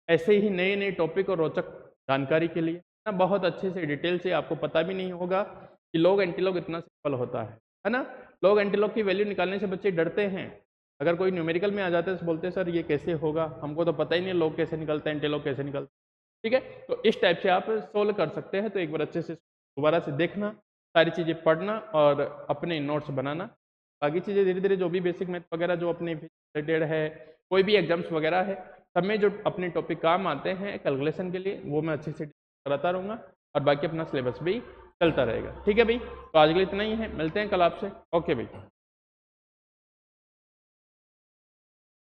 ऐसे ही नए नए टॉपिक और रोचक जानकारी के लिए ना, बहुत अच्छे से डिटेल से, आपको पता भी नहीं होगा कि लॉग एंटीलॉग इतना सिंपल होता है ना। लॉग एंटीलॉग की वैल्यू निकालने से बच्चे डरते हैं, अगर कोई न्यूमेरिकल में आ जाते हैं तो बोलते हैं सर ये कैसे होगा, हमको तो पता ही नहीं लॉग कैसे निकलता है, एंटीलॉग कैसे निकलता है। ठीक है, तो इस टाइप से आप सोल्व कर सकते हैं। तो एक बार अच्छे से दोबारा से देखना, सारी चीज़ें पढ़ना और अपने नोट्स बनाना, बाकी चीज़ें धीरे धीरे जो भी बेसिक मैथ वगैरह जो अपने रिलेटेड है, कोई भी एग्जाम्स वगैरह है, सब में जो अपने टॉपिक काम आते हैं कैलकुलेशन के लिए वो मैं अच्छे से कराता रहूँगा, और बाकी अपना सिलेबस भी चलता रहेगा। ठीक है भाई, तो आज के लिए इतना ही है, मिलते हैं कल आपसे। ओके भाई।